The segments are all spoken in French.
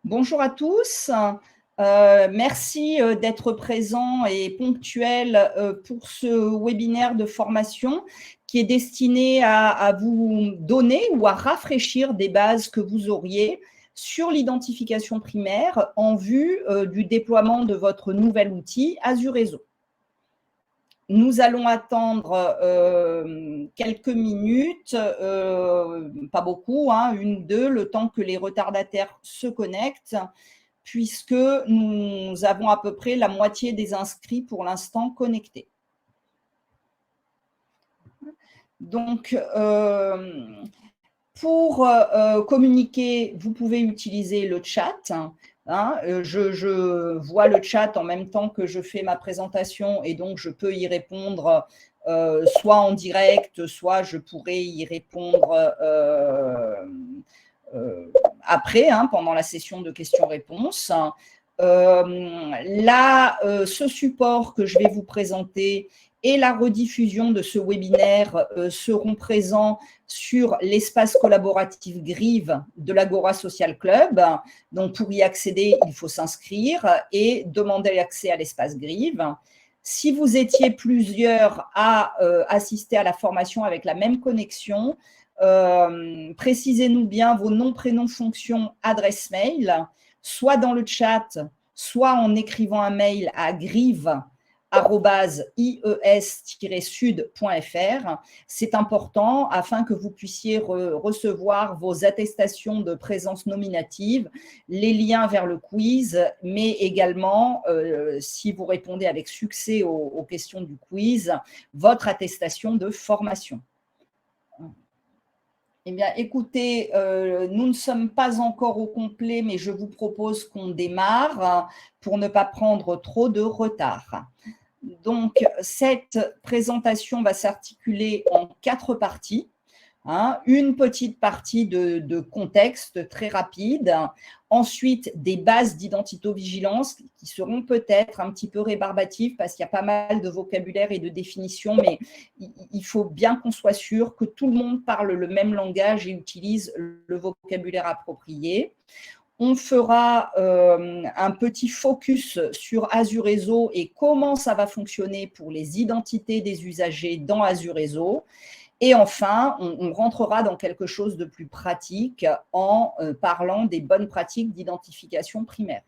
Bonjour à tous. Merci d'être présents et ponctuels pour ce webinaire de formation qui est destiné à vous donner ou à rafraîchir des bases que vous auriez sur l'identification primaire en vue du déploiement de votre nouvel outil Azure Réseau. Nous allons attendre quelques minutes, pas beaucoup, une ou deux, le temps que les retardataires se connectent, puisque nous avons à peu près la moitié des inscrits pour l'instant connectés. Donc, pour communiquer, vous pouvez utiliser le chat. Je vois le chat en même temps que je fais ma présentation et donc je peux y répondre soit en direct, soit je pourrais y répondre après, pendant la session de questions-réponses. Ce support que je vais vous présenter et la rediffusion de ce webinaire seront présents sur l'espace collaboratif Grive de l'Agora Social Club. Donc, pour y accéder, il faut s'inscrire et demander l'accès à l'espace Grive. Si vous étiez plusieurs à assister à la formation avec la même connexion, précisez-nous bien vos noms, prénoms, fonctions, adresse mail, soit dans le chat, soit en écrivant un mail à grive@ies-sud.fr. C'est important afin que vous puissiez recevoir vos attestations de présence nominative, les liens vers le quiz, mais également, si vous répondez avec succès aux questions du quiz, votre attestation de formation. Eh bien, écoutez, nous ne sommes pas encore au complet, mais je vous propose qu'on démarre pour ne pas prendre trop de retard. Donc, cette présentation va s'articuler en 4 parties. Une petite partie de contexte très rapide, ensuite des bases d'identito-vigilance qui seront peut-être un petit peu rébarbatives parce qu'il y a pas mal de vocabulaire et de définitions, mais il faut bien qu'on soit sûr que tout le monde parle le même langage et utilise le vocabulaire approprié. On fera un petit focus sur Azure Réseau et comment ça va fonctionner pour les identités des usagers dans Azure Réseau. Et enfin, on rentrera dans quelque chose de plus pratique en parlant des bonnes pratiques d'identification primaire.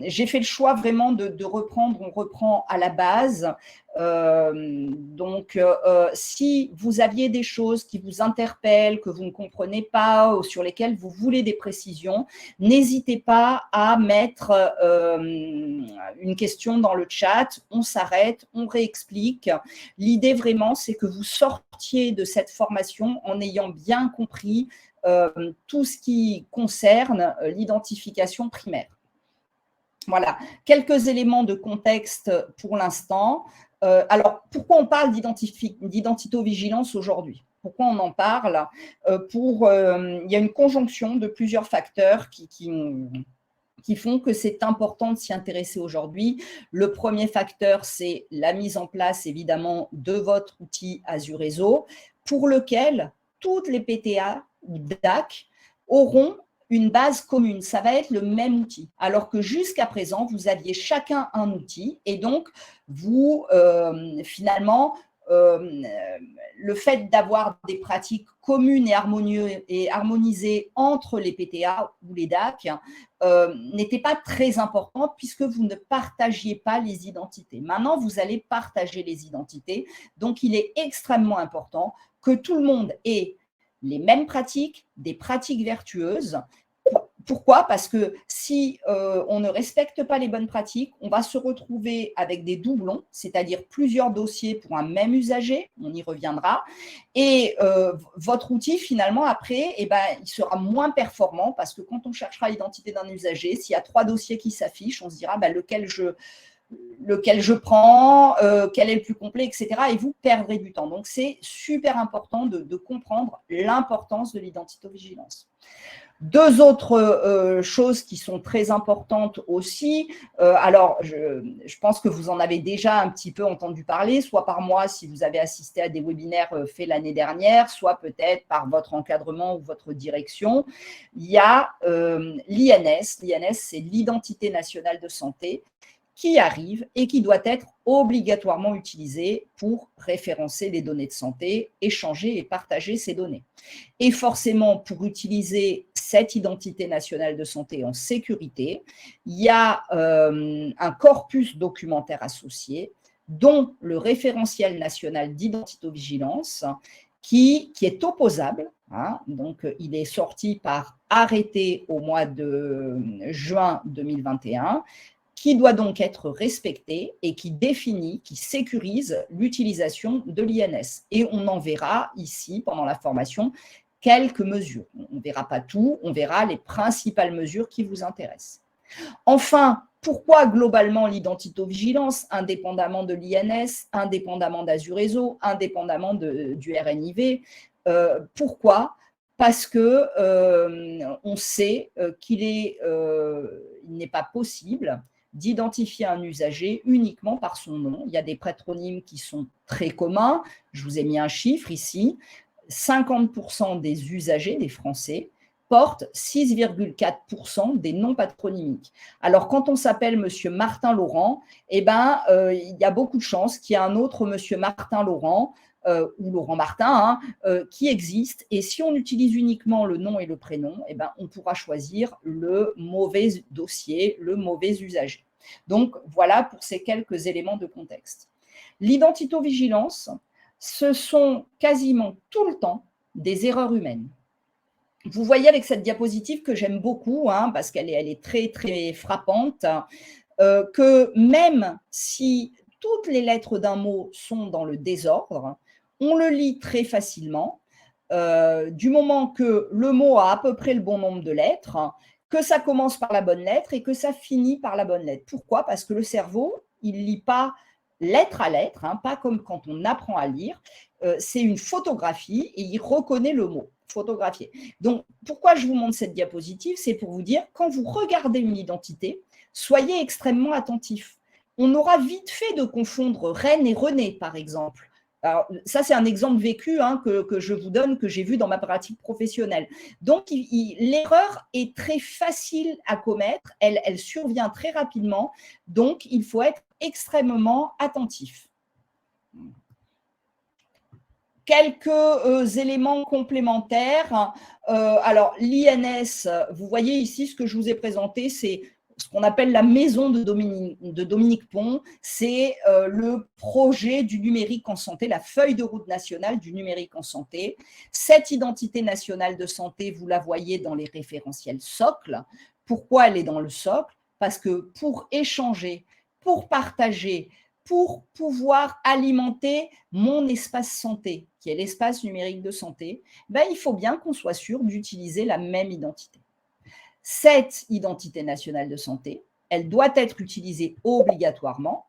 J'ai fait le choix vraiment de reprendre, on reprend à la base. Si vous aviez des choses qui vous interpellent, que vous ne comprenez pas ou sur lesquelles vous voulez des précisions, n'hésitez pas à mettre une question dans le chat, on s'arrête, on réexplique. L'idée vraiment, c'est que vous sortiez de cette formation en ayant bien compris tout ce qui concerne l'identification primaire. Voilà, quelques éléments de contexte pour l'instant. Alors, pourquoi on parle d'identito-vigilance aujourd'hui? Pourquoi on en parle? Il y a une conjonction de plusieurs facteurs qui font que c'est important de s'y intéresser aujourd'hui. Le premier facteur, c'est la mise en place, évidemment, de votre outil Azure Réseau, pour lequel toutes les PTA ou DAC auront une base commune, ça va être le même outil. Alors que jusqu'à présent, vous aviez chacun un outil et donc vous, finalement, le fait d'avoir des pratiques communes et harmonisées entre les PTA ou les DAC n'était pas très important puisque vous ne partagiez pas les identités. Maintenant, vous allez partager les identités. Donc, il est extrêmement important que tout le monde ait les mêmes pratiques, des pratiques vertueuses. Pourquoi? Parce que si on ne respecte pas les bonnes pratiques, on va se retrouver avec des doublons, c'est-à-dire plusieurs dossiers pour un même usager, on y reviendra, et votre outil, finalement, après, il sera moins performant parce que quand on cherchera l'identité d'un usager, s'il y a 3 dossiers qui s'affichent, on se dira lequel lequel je prends, quel est le plus complet, etc. Et vous perdrez du temps. Donc, c'est super important de comprendre l'importance de l'identitovigilance. Deux autres choses qui sont très importantes aussi. Alors, je pense que vous en avez déjà un petit peu entendu parler, soit par moi si vous avez assisté à des webinaires faits l'année dernière, soit peut-être par votre encadrement ou votre direction. Il y a l'INS. L'INS, c'est l'Identité nationale de santé, qui arrive et qui doit être obligatoirement utilisé pour référencer les données de santé, échanger et partager ces données. Et forcément, pour utiliser cette identité nationale de santé en sécurité, il y a un corpus documentaire associé, dont le référentiel national d'identitovigilance, qui est opposable. Hein, donc, il est sorti par arrêté au mois de juin 2021, qui doit donc être respecté et qui définit, qui sécurise l'utilisation de l'INS. Et on en verra ici, pendant la formation, quelques mesures. On ne verra pas tout, on verra les principales mesures qui vous intéressent. Enfin, pourquoi globalement l'identitovigilance, indépendamment de l'INS, indépendamment d'Azureso, indépendamment du RNIV? Pourquoi ? Parce que on sait qu'il n'est pas possible d'identifier un usager uniquement par son nom. Il y a des patronymes qui sont très communs. Je vous ai mis un chiffre ici. 50% des usagers, des Français, portent 6,4% des noms patronymiques. Alors, quand on s'appelle Monsieur Martin Laurent, eh ben, il y a beaucoup de chances qu'il y ait un autre Monsieur Martin Laurent ou Laurent Martin qui existe. Et si on utilise uniquement le nom et le prénom, eh ben, on pourra choisir le mauvais dossier, le mauvais usager. Donc, voilà pour ces quelques éléments de contexte. L'identitovigilance, ce sont quasiment tout le temps des erreurs humaines. Vous voyez avec cette diapositive que j'aime beaucoup, hein, parce qu'elle est très, très frappante, que même si toutes les lettres d'un mot sont dans le désordre, on le lit très facilement, du moment que le mot a à peu près le bon nombre de lettres, que ça commence par la bonne lettre et que ça finit par la bonne lettre. Pourquoi ? Parce que le cerveau, il ne lit pas lettre à lettre, hein, pas comme quand on apprend à lire, c'est une photographie et il reconnaît le mot, photographié. Donc, pourquoi je vous montre cette diapositive ? C'est pour vous dire, quand vous regardez une identité, soyez extrêmement attentifs. On aura vite fait de confondre Reine et René, par exemple. Alors, ça, c'est un exemple vécu hein, que je vous donne, que j'ai vu dans ma pratique professionnelle. Donc, l'erreur est très facile à commettre, elle survient très rapidement, donc il faut être extrêmement attentif. Quelques éléments complémentaires. Alors, l'INS, vous voyez ici ce que je vous ai présenté, c'est ce qu'on appelle la maison de Dominique Pont. C'est le projet du numérique en santé, la feuille de route nationale du numérique en santé. Cette identité nationale de santé, vous la voyez dans les référentiels socles. Pourquoi elle est dans le socle ? Parce que pour échanger, pour partager, pour pouvoir alimenter mon espace santé, qui est l'espace numérique de santé, ben, il faut bien qu'on soit sûr d'utiliser la même identité. Cette identité nationale de santé, elle doit être utilisée obligatoirement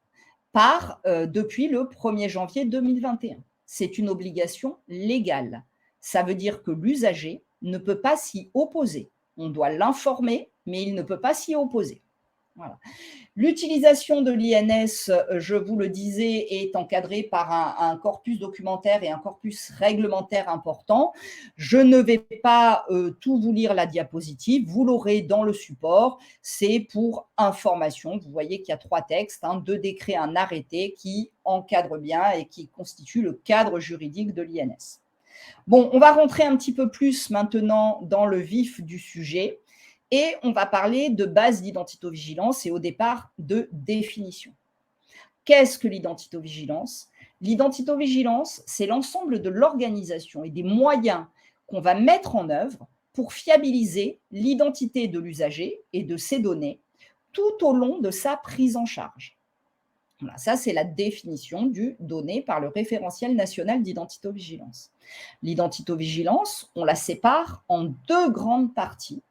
depuis le 1er janvier 2021. C'est une obligation légale. Ça veut dire que l'usager ne peut pas s'y opposer. On doit l'informer, mais il ne peut pas s'y opposer. Voilà. L'utilisation de l'INS, je vous le disais, est encadrée par un corpus documentaire et un corpus réglementaire important. Je ne vais pas tout vous lire la diapositive, vous l'aurez dans le support. C'est pour information. Vous voyez qu'il y a 3 textes, hein, 2 décrets, un arrêté qui encadrent bien et qui constituent le cadre juridique de l'INS. Bon, on va rentrer un petit peu plus maintenant dans le vif du sujet. Et on va parler de base d'identitovigilance et au départ de définition. Qu'est-ce que l'identitovigilance ? L'identitovigilance, c'est l'ensemble de l'organisation et des moyens qu'on va mettre en œuvre pour fiabiliser l'identité de l'usager et de ses données tout au long de sa prise en charge. Voilà, ça, c'est la définition du donné par le référentiel national d'identitovigilance. L'identitovigilance, on la sépare en 2 grandes parties.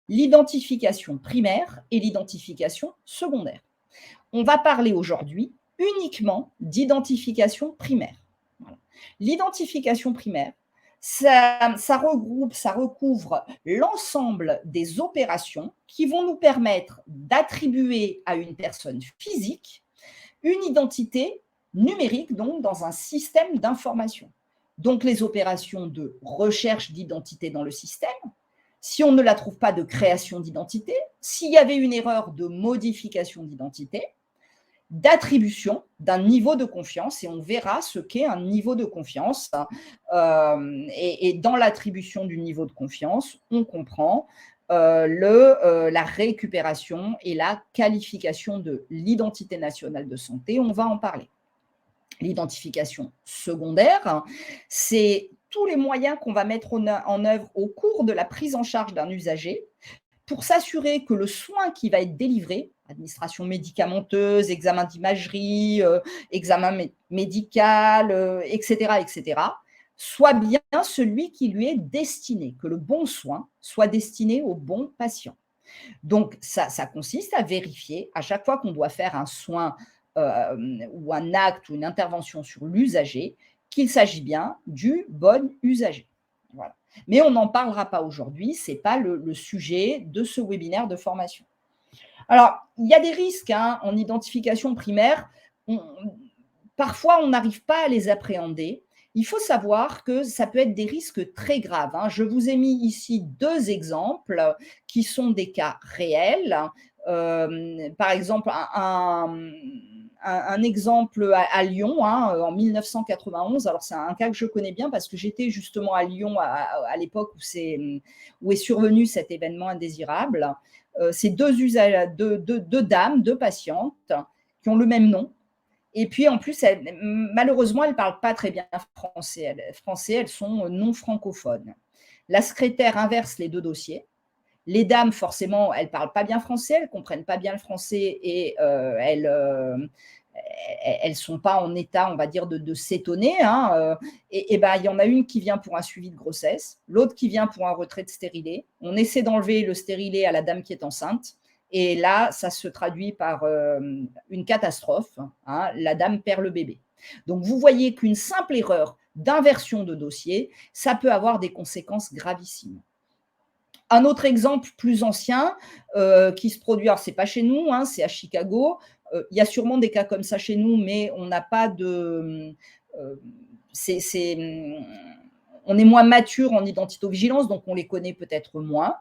L'identification primaire et l'identification secondaire. on va parler aujourd'hui uniquement d'identification primaire. Voilà. L'identification primaire, ça regroupe, ça recouvre l'ensemble des opérations qui vont nous permettre d'attribuer à une personne physique une identité numérique, donc dans un système d'information. Donc les opérations de recherche d'identité dans le système, si on ne la trouve pas, de création d'identité, s'il y avait une erreur, de modification d'identité, d'attribution d'un niveau de confiance, et on verra ce qu'est un niveau de confiance. Et dans l'attribution du niveau de confiance, on comprend la récupération et la qualification de l'identité nationale de santé. On va en parler. L'identification secondaire, c'est tous les moyens qu'on va mettre en œuvre au cours de la prise en charge d'un usager pour s'assurer que le soin qui va être délivré, administration médicamenteuse, examen d'imagerie, examen médical, etc., soit bien celui qui lui est destiné, que le bon soin soit destiné au bon patient. Donc, ça consiste à vérifier à chaque fois qu'on doit faire un soin ou un acte ou une intervention sur l'usager, qu'il s'agit bien du bon usager. Voilà. Mais on n'en parlera pas aujourd'hui, ce n'est pas le sujet de ce webinaire de formation. Alors, il y a des risques en identification primaire. Parfois, on n'arrive pas à les appréhender. Il faut savoir que ça peut être des risques très graves. Je vous ai mis ici 2 exemples qui sont des cas réels. Par exemple, un exemple à Lyon, en 1991. Alors, c'est un cas que je connais bien parce que j'étais justement à Lyon à l'époque où est survenu cet événement indésirable. C'est 2 dames, 2 patientes qui ont le même nom. Et puis, en plus, malheureusement, elles ne parlent pas très bien français. Elles sont non francophones. La secrétaire inverse les 2 dossiers. Les dames, forcément, elles ne parlent pas bien français, elles ne comprennent pas bien le français et elles ne sont pas en état, on va dire, de s'étonner. Il y en a une qui vient pour un suivi de grossesse, l'autre qui vient pour un retrait de stérilet. On essaie d'enlever le stérilet à la dame qui est enceinte. Et là, ça se traduit par une catastrophe. La dame perd le bébé. Donc, vous voyez qu'une simple erreur d'inversion de dossier, ça peut avoir des conséquences gravissimes. Un autre exemple plus ancien qui se produit, alors ce n'est pas chez nous, c'est à Chicago. Il y a sûrement des cas comme ça chez nous, mais on n'a pas de… on est moins mature en identitovigilance, donc on les connaît peut-être moins.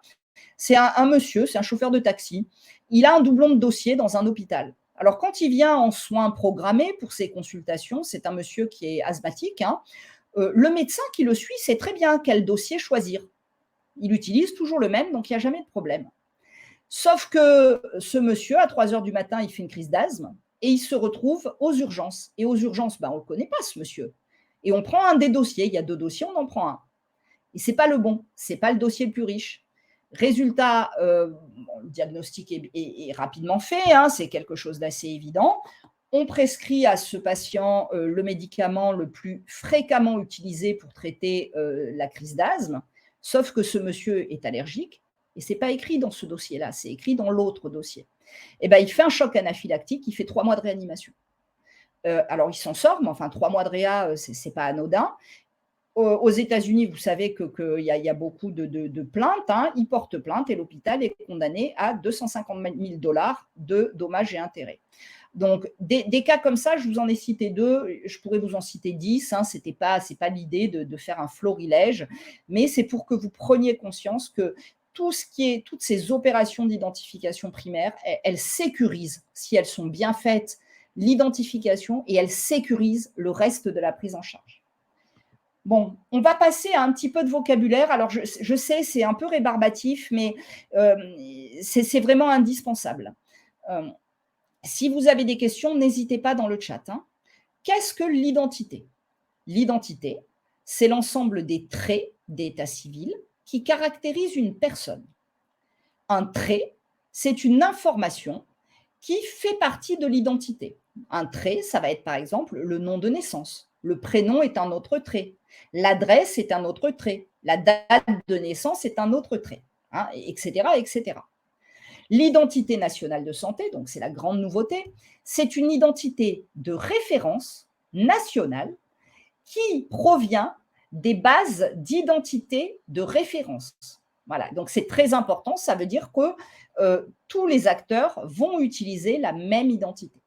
C'est un monsieur, c'est un chauffeur de taxi. Il a un doublon de dossier dans un hôpital. Alors, quand il vient en soins programmés pour ses consultations, c'est un monsieur qui est asthmatique, le médecin qui le suit sait très bien quel dossier choisir. Il utilise toujours le même, donc il n'y a jamais de problème. Sauf que ce monsieur, à 3 heures du matin, il fait une crise d'asthme et il se retrouve aux urgences. Et aux urgences, on ne le connaît pas, ce monsieur. Et on prend un des dossiers. Il y a 2 dossiers, on en prend un. Et ce n'est pas le bon, ce n'est pas le dossier le plus riche. Résultat, le diagnostic est rapidement fait, c'est quelque chose d'assez évident. On prescrit à ce patient le médicament le plus fréquemment utilisé pour traiter la crise d'asthme, sauf que ce monsieur est allergique, et ce n'est pas écrit dans ce dossier-là, c'est écrit dans l'autre dossier. Il fait un choc anaphylactique, il fait 3 mois de réanimation. Alors, il s'en sort, mais enfin, 3 mois de réa, ce n'est pas anodin. Aux États-Unis, vous savez qu'il y a beaucoup de plaintes. Ils portent plainte et l'hôpital est condamné à 250 000 $ de dommages et intérêts. Donc, des cas comme ça, je vous en ai cité 2, je pourrais vous en citer 10. Ce n'est pas l'idée de faire un florilège, mais c'est pour que vous preniez conscience que toutes ces opérations d'identification primaire, elles sécurisent, si elles sont bien faites, l'identification et elles sécurisent le reste de la prise en charge. Bon, on va passer à un petit peu de vocabulaire. Alors, je sais, c'est un peu rébarbatif, mais c'est vraiment indispensable. Si vous avez des questions, n'hésitez pas dans le chat. Qu'est-ce que l'identité? L'identité, c'est l'ensemble des traits d'état civil qui caractérisent une personne. Un trait, c'est une information qui fait partie de l'identité. Un trait, ça va être par exemple le nom de naissance. Le prénom est un autre trait. L'adresse est un autre trait. La date de naissance est un autre trait, etc., etc. L'identité nationale de santé, donc c'est la grande nouveauté, c'est une identité de référence nationale qui provient des bases d'identité de référence. Voilà, donc c'est très important, ça veut dire que tous les acteurs vont utiliser la même identité.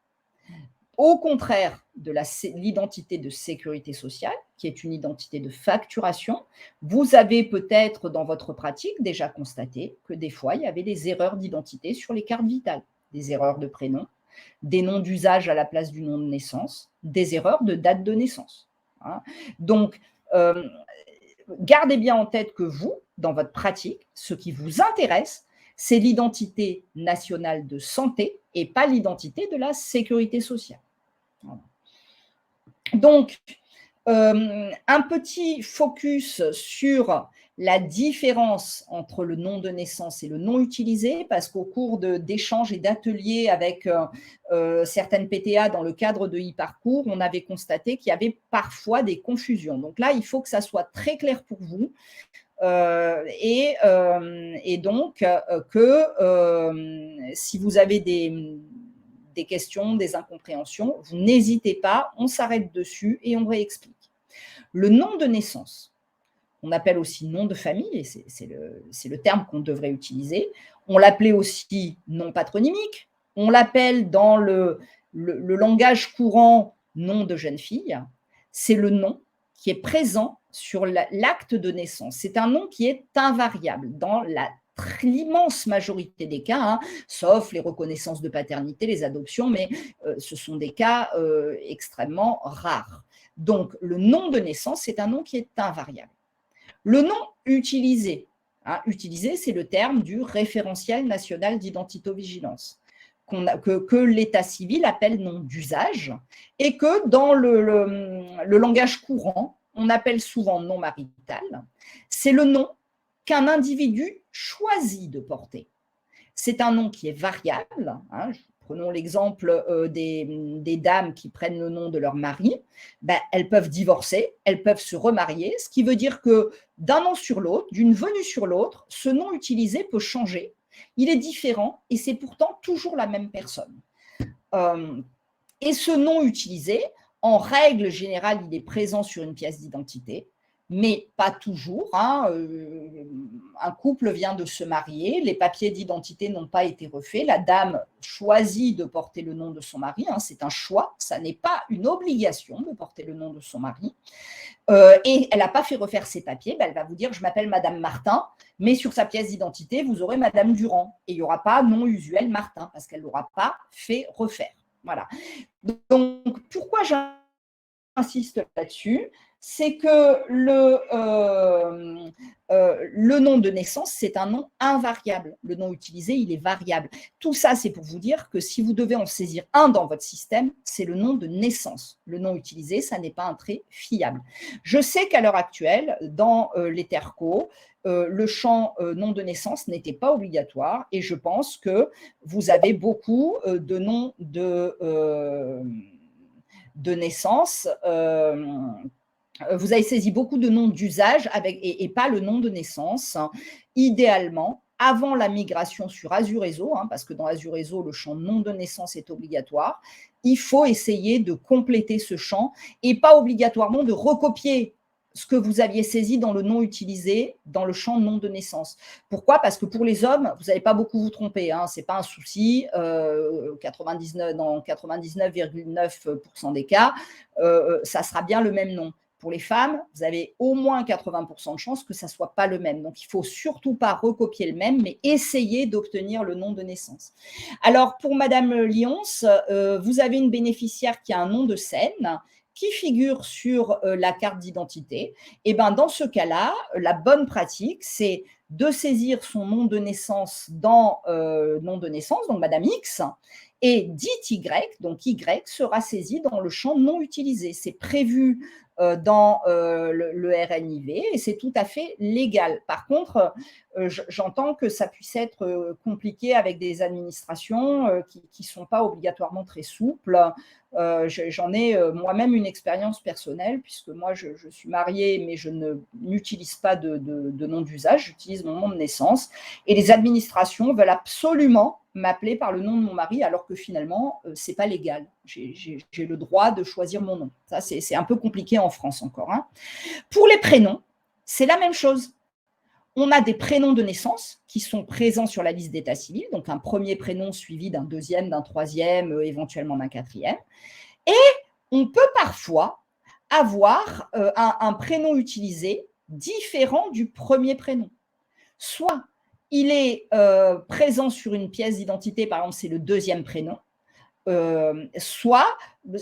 Au contraire de l'identité de sécurité sociale, qui est une identité de facturation, vous avez peut-être dans votre pratique déjà constaté que des fois, il y avait des erreurs d'identité sur les cartes vitales, des erreurs de prénom, des noms d'usage à la place du nom de naissance, des erreurs de date de naissance. Hein. Donc, gardez bien en tête que vous, dans votre pratique, ce qui vous intéresse, c'est l'identité nationale de santé et pas l'identité de la sécurité sociale. Voilà. Donc, un petit focus sur la différence entre le nom de naissance et le nom utilisé, parce qu'au cours d'échanges et d'ateliers avec certaines PTA dans le cadre de e-parcours, on avait constaté qu'il y avait parfois des confusions. Donc là, il faut que ça soit très clair pour vous. Et donc, si vous avez des questions, des incompréhensions, vous n'hésitez pas, on s'arrête dessus et on réexplique. Le nom de naissance, on appelle aussi nom de famille, et c'est le terme qu'on devrait utiliser. On l'appelait aussi nom patronymique. On l'appelle dans le langage courant nom de jeune fille. C'est le nom qui est présent sur l'acte de naissance. C'est un nom qui est invariable dans l'immense majorité des cas, hein, sauf les reconnaissances de paternité, les adoptions, mais ce sont des cas extrêmement rares. Donc, le nom de naissance, c'est un nom qui est invariable. Le nom utilisé, hein, utilisé, c'est le terme du référentiel national d'identité-vigilance, que l'état civil appelle nom d'usage et que dans le langage courant, on appelle souvent nom marital. C'est le nom qu'un individu choisit de porter. C'est un nom qui est variable. Hein, prenons l'exemple des dames qui prennent le nom de leur mari. Ben, elles peuvent divorcer, elles peuvent se remarier, ce qui veut dire que d'un nom sur l'autre, d'une venue sur l'autre, ce nom utilisé peut changer. Il est différent et c'est pourtant toujours la même personne. Et ce nom utilisé, en règle générale, il est présent sur une pièce d'identité, mais pas toujours. Hein. Un couple vient de se marier, les papiers d'identité n'ont pas été refaits, la dame choisit de porter le nom de son mari, hein, c'est un choix, ça n'est pas une obligation de porter le nom de son mari, et elle n'a pas fait refaire ses papiers, ben elle va vous dire « je m'appelle Madame Martin », mais sur sa pièce d'identité, vous aurez Madame Durand, et il n'y aura pas nom usuel Martin, parce qu'elle ne l'aura pas fait refaire. Voilà. Donc, pourquoi j'insiste là-dessus ? C'est que le nom de naissance, c'est un nom invariable. Le nom utilisé, il est variable. Tout ça, c'est pour vous dire que si vous devez en saisir un dans votre système, c'est le nom de naissance. Le nom utilisé, ça n'est pas un trait fiable. Je sais qu'à l'heure actuelle, dans les TERCO, le champ nom de naissance n'était pas obligatoire et je pense que vous avez beaucoup de noms de naissance. Vous avez saisi beaucoup de noms d'usage et pas le nom de naissance. Idéalement, avant la migration sur Azurezo, hein, parce que dans Azurezo, le champ nom de naissance est obligatoire, il faut essayer de compléter ce champ et pas obligatoirement de recopier ce que vous aviez saisi dans le nom utilisé dans le champ nom de naissance. Pourquoi ? Parce que pour les hommes, vous n'allez pas beaucoup vous tromper, hein, ce n'est pas un souci, dans 99,9% des cas, ça sera bien le même nom. Pour les femmes, vous avez au moins 80% de chances que ça ne soit pas le même. Donc, il ne faut surtout pas recopier le même, mais essayer d'obtenir le nom de naissance. Alors, pour Madame Lyons, vous avez une bénéficiaire qui a un nom de scène qui figure sur la carte d'identité. Et bien, dans ce cas-là, la bonne pratique, c'est de saisir son nom de naissance dans nom de naissance, donc Madame X, Et dit Y, donc Y sera saisi dans le champ non utilisé. C'est prévu dans le RNIV et c'est tout à fait légal. Par contre, j'entends que ça puisse être compliqué avec des administrations qui ne sont pas obligatoirement très souples. J'en ai moi-même une expérience personnelle, puisque moi, je suis mariée, mais je n'utilise pas de nom d'usage, j'utilise mon nom de naissance. Et les administrations veulent absolument m'appeler par le nom de mon mari, alors que finalement, ce n'est pas légal. J'ai le droit de choisir mon nom. Ça, c'est un peu compliqué en France encore. Hein. Pour les prénoms, c'est la même chose. On a des prénoms de naissance qui sont présents sur la liste d'état civil, donc un premier prénom suivi d'un deuxième, d'un troisième, éventuellement d'un quatrième. Et on peut parfois avoir un prénom utilisé différent du premier prénom. Soit il est présent sur une pièce d'identité, par exemple, c'est le deuxième prénom, soit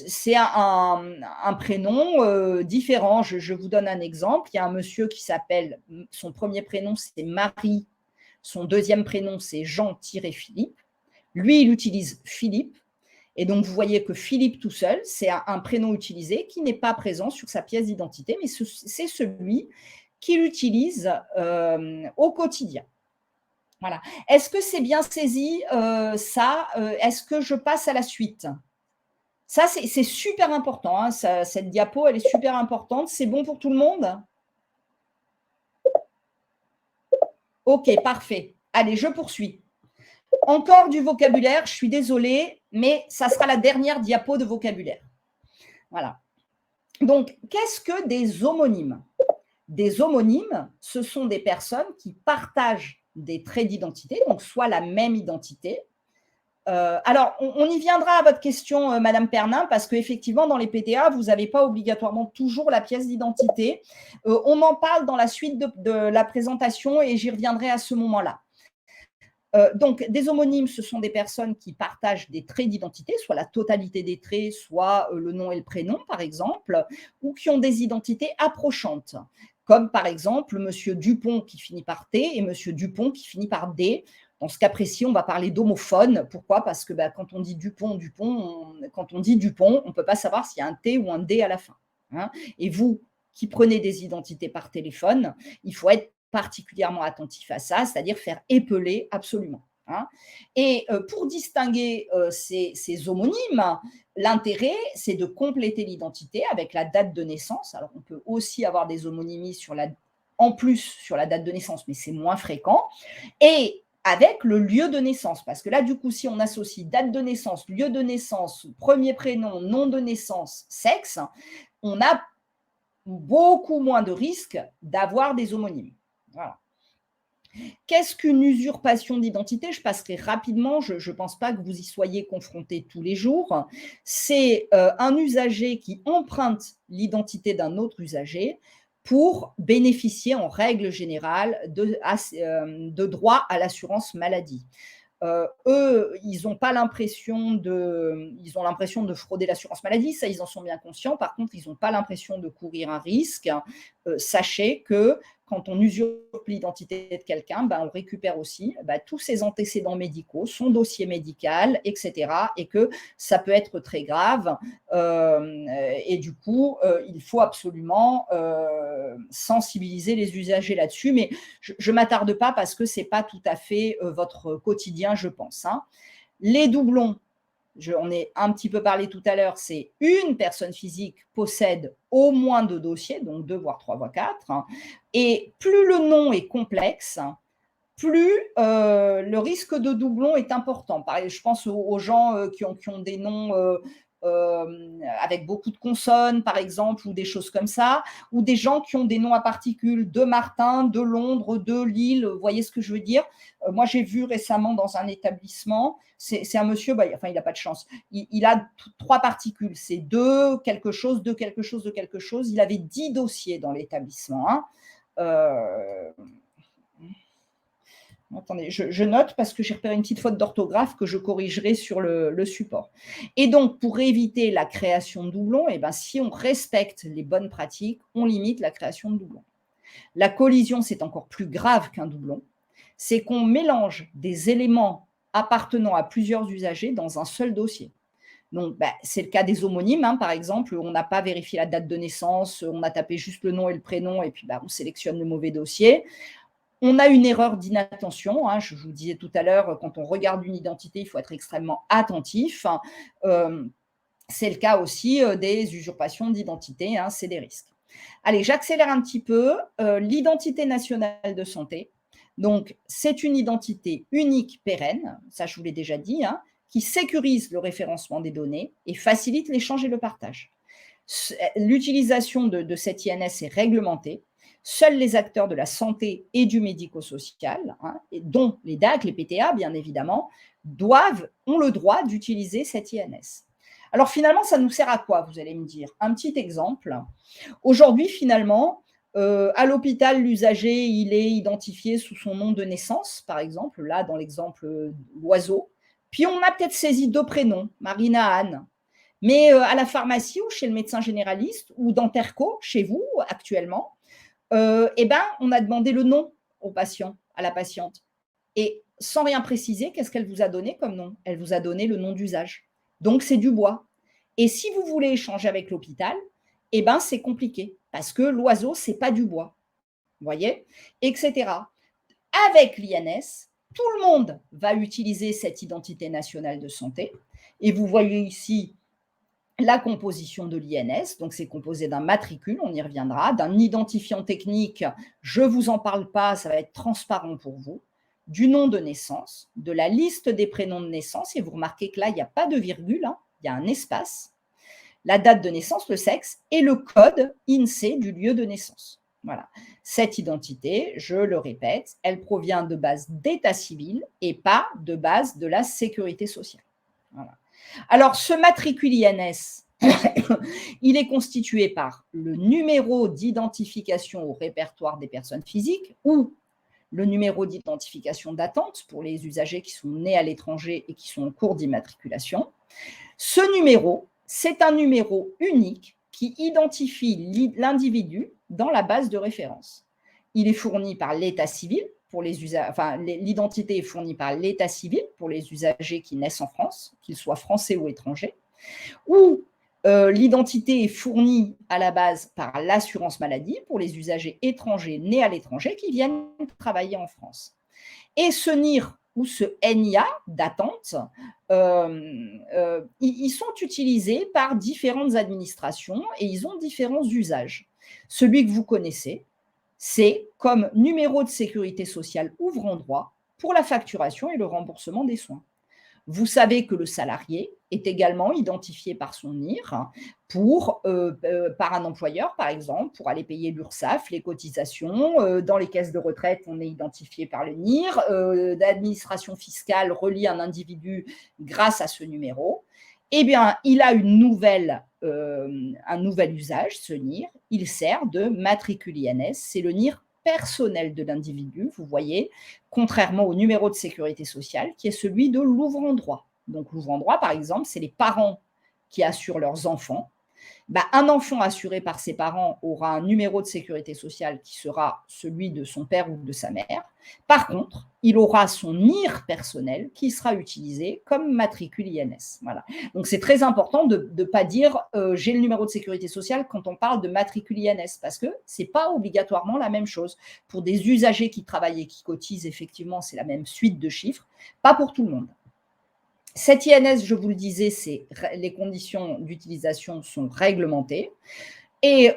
c'est un prénom différent. Je vous donne un exemple. Il y a un monsieur qui s'appelle, son premier prénom, c'est Marie. Son deuxième prénom, c'est Jean-Philippe. Lui, il utilise Philippe. Et donc, vous voyez que Philippe tout seul, c'est un prénom utilisé qui n'est pas présent sur sa pièce d'identité, mais c'est celui qu'il utilise au quotidien. Voilà. Est-ce que c'est bien saisi ça Est-ce que je passe à la suite? Ça, c'est super important. Hein, cette diapo, elle est super importante. C'est bon pour tout le monde? Ok, parfait. Allez, je poursuis. Encore du vocabulaire, je suis désolée, mais ça sera la dernière diapo de vocabulaire. Voilà. Donc, qu'est-ce que des homonymes? Des homonymes, ce sont des personnes qui partagent des traits d'identité, donc soit la même identité. Alors, on y viendra à votre question, Madame Pernin, parce qu'effectivement, dans les PTA, vous n'avez pas obligatoirement toujours la pièce d'identité. On en parle dans la suite de la présentation et j'y reviendrai à ce moment-là. Donc, des homonymes, ce sont des personnes qui partagent des traits d'identité, soit la totalité des traits, soit le nom et le prénom, par exemple, ou qui ont des identités approchantes, comme par exemple Monsieur Dupont qui finit par T et Monsieur Dupont qui finit par D. Dans ce cas précis, on va parler d'homophone. Pourquoi? Parce que quand on dit Dupont, quand on dit Dupont, on ne peut pas savoir s'il y a un T ou un D à la fin. Hein. Et vous qui prenez des identités par téléphone, il faut être particulièrement attentif à ça, c'est-à-dire faire épeler absolument. Hein. Et pour distinguer ces homonymes, l'intérêt, c'est de compléter l'identité avec la date de naissance. Alors, on peut aussi avoir des homonymies en plus sur la date de naissance, mais c'est moins fréquent. Et avec le lieu de naissance, parce que là, du coup, si on associe date de naissance, lieu de naissance, premier prénom, nom de naissance, sexe, on a beaucoup moins de risques d'avoir des homonymes. Voilà. Qu'est-ce qu'une usurpation d'identité? Je passerai rapidement, je ne pense pas que vous y soyez confrontés tous les jours. C'est un usager qui emprunte l'identité d'un autre usager pour bénéficier en règle générale de droits à l'assurance maladie. Eux, ils ont l'impression de frauder l'assurance maladie, ça ils en sont bien conscients. Par contre, ils n'ont pas l'impression de courir un risque. Sachez que quand on usurpe l'identité de quelqu'un, on récupère aussi tous ses antécédents médicaux, son dossier médical, etc. Et que ça peut être très grave. Et du coup, il faut absolument sensibiliser les usagers là-dessus. Mais je ne m'attarde pas parce que ce n'est pas tout à fait votre quotidien, je pense. Hein. Les doublons, on ai un petit peu parlé tout à l'heure, c'est une personne physique possède au moins 2 dossiers, donc 2, voire 3, voire 4. Hein, et plus le nom est complexe, plus le risque de doublon est important. Pareil, je pense aux gens qui ont des noms avec beaucoup de consonnes, par exemple, ou des choses comme ça, ou des gens qui ont des noms à particules, de Martin, de Londres, de Lille, vous voyez ce que je veux dire? Moi, j'ai vu récemment dans un établissement, c'est un monsieur, il n'a pas de chance, il a 3 particules, c'est de quelque chose, de quelque chose, de quelque chose, il avait 10 dossiers dans l'établissement. Hein. Attendez, je note parce que j'ai repéré une petite faute d'orthographe que je corrigerai sur le support. Et donc, pour éviter la création de doublons, si on respecte les bonnes pratiques, on limite la création de doublons. La collision, c'est encore plus grave qu'un doublon. C'est qu'on mélange des éléments appartenant à plusieurs usagers dans un seul dossier. Donc, c'est le cas des homonymes, hein, par exemple. On n'a pas vérifié la date de naissance, on a tapé juste le nom et le prénom et puis on sélectionne le mauvais dossier. On a une erreur d'inattention. Hein, je vous disais tout à l'heure, quand on regarde une identité, il faut être extrêmement attentif. C'est le cas aussi des usurpations d'identité, hein, c'est des risques. Allez, j'accélère un petit peu. L'identité nationale de santé. Donc, c'est une identité unique, pérenne, ça je vous l'ai déjà dit, hein, qui sécurise le référencement des données et facilite l'échange et le partage. L'utilisation de cette INS est réglementée. Seuls les acteurs de la santé et du médico-social, hein, dont les DAC, les PTA bien évidemment, ont le droit d'utiliser cette INS. Alors finalement, ça nous sert à quoi, vous allez me dire? Un petit exemple. Aujourd'hui, finalement, à l'hôpital, l'usager, il est identifié sous son nom de naissance, par exemple, là, dans l'exemple Loiseau. Puis on a peut-être saisi 2 prénoms, Marina, Anne. Mais à la pharmacie ou chez le médecin généraliste ou dans Terco, chez vous, actuellement, on a demandé le nom au patient, à la patiente. Et sans rien préciser, qu'est-ce qu'elle vous a donné comme nom? Elle vous a donné le nom d'usage. Donc, c'est du bois. Et si vous voulez échanger avec l'hôpital, c'est compliqué parce que l'oiseau, ce n'est pas du bois. Vous voyez? Etc. Avec l'INS, tout le monde va utiliser cette identité nationale de santé. Et vous voyez ici la composition de l'INS, donc c'est composé d'un matricule, on y reviendra, d'un identifiant technique, je ne vous en parle pas, ça va être transparent pour vous, du nom de naissance, de la liste des prénoms de naissance, et vous remarquez que là, il n'y a pas de virgule, hein, il y a un espace, la date de naissance, le sexe, et le code INSEE du lieu de naissance. Voilà. Cette identité, je le répète, elle provient de base d'état civil et pas de base de la sécurité sociale. Voilà. Alors, ce matricule INS, il est constitué par le numéro d'identification au répertoire des personnes physiques ou le numéro d'identification d'attente pour les usagers qui sont nés à l'étranger et qui sont en cours d'immatriculation. Ce numéro, c'est un numéro unique qui identifie l'individu dans la base de référence. Il est fourni par l'état civil pour les usagers, enfin, l'identité est fournie par l'état civil pour les usagers qui naissent en France, qu'ils soient français ou étrangers, ou l'identité est fournie à la base par l'assurance maladie pour les usagers étrangers nés à l'étranger qui viennent travailler en France. Et ce NIR ou ce NIA d'attente, ils sont utilisés par différentes administrations et ils ont différents usages. Celui que vous connaissez, c'est comme numéro de sécurité sociale ouvrant droit pour la facturation et le remboursement des soins. Vous savez que le salarié est également identifié par son NIR par un employeur, par exemple, pour aller payer l'URSSAF, les cotisations. Dans les caisses de retraite, on est identifié par le NIR. L'administration fiscale relie un individu grâce à ce numéro. Eh bien, il a un nouvel usage, ce NIR. Il sert de matricule INS. C'est le NIR personnel de l'individu, vous voyez, contrairement au numéro de sécurité sociale qui est celui de l'ouvrant droit. Donc l'ouvrant droit, par exemple, c'est les parents qui assurent leurs enfants. Un enfant assuré par ses parents aura un numéro de sécurité sociale qui sera celui de son père ou de sa mère. Par contre, il aura son NIR personnel qui sera utilisé comme matricule INS. Voilà. Donc, c'est très important de ne pas dire j'ai le numéro de sécurité sociale quand on parle de matricule INS parce que ce n'est pas obligatoirement la même chose. Pour des usagers qui travaillent et qui cotisent, effectivement, c'est la même suite de chiffres, pas pour tout le monde. Cette INS, je vous le disais, les conditions d'utilisation sont réglementées. Et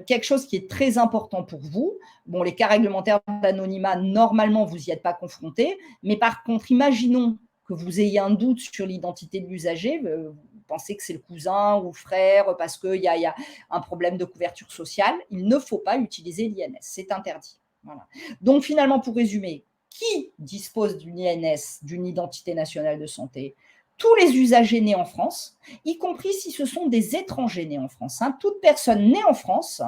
quelque chose qui est très important pour vous, bon, les cas réglementaires d'anonymat, normalement, vous n'y êtes pas confrontés, mais par contre, imaginons que vous ayez un doute sur l'identité de l'usager, vous pensez que c'est le cousin ou le frère parce qu'il y a un problème de couverture sociale, il ne faut pas utiliser l'INS, c'est interdit. Voilà. Donc finalement, pour résumer, qui dispose d'une INS, d'une identité nationale de santé? Tous les usagers nés en France, y compris si ce sont des étrangers nés en France. Toute personne née en France,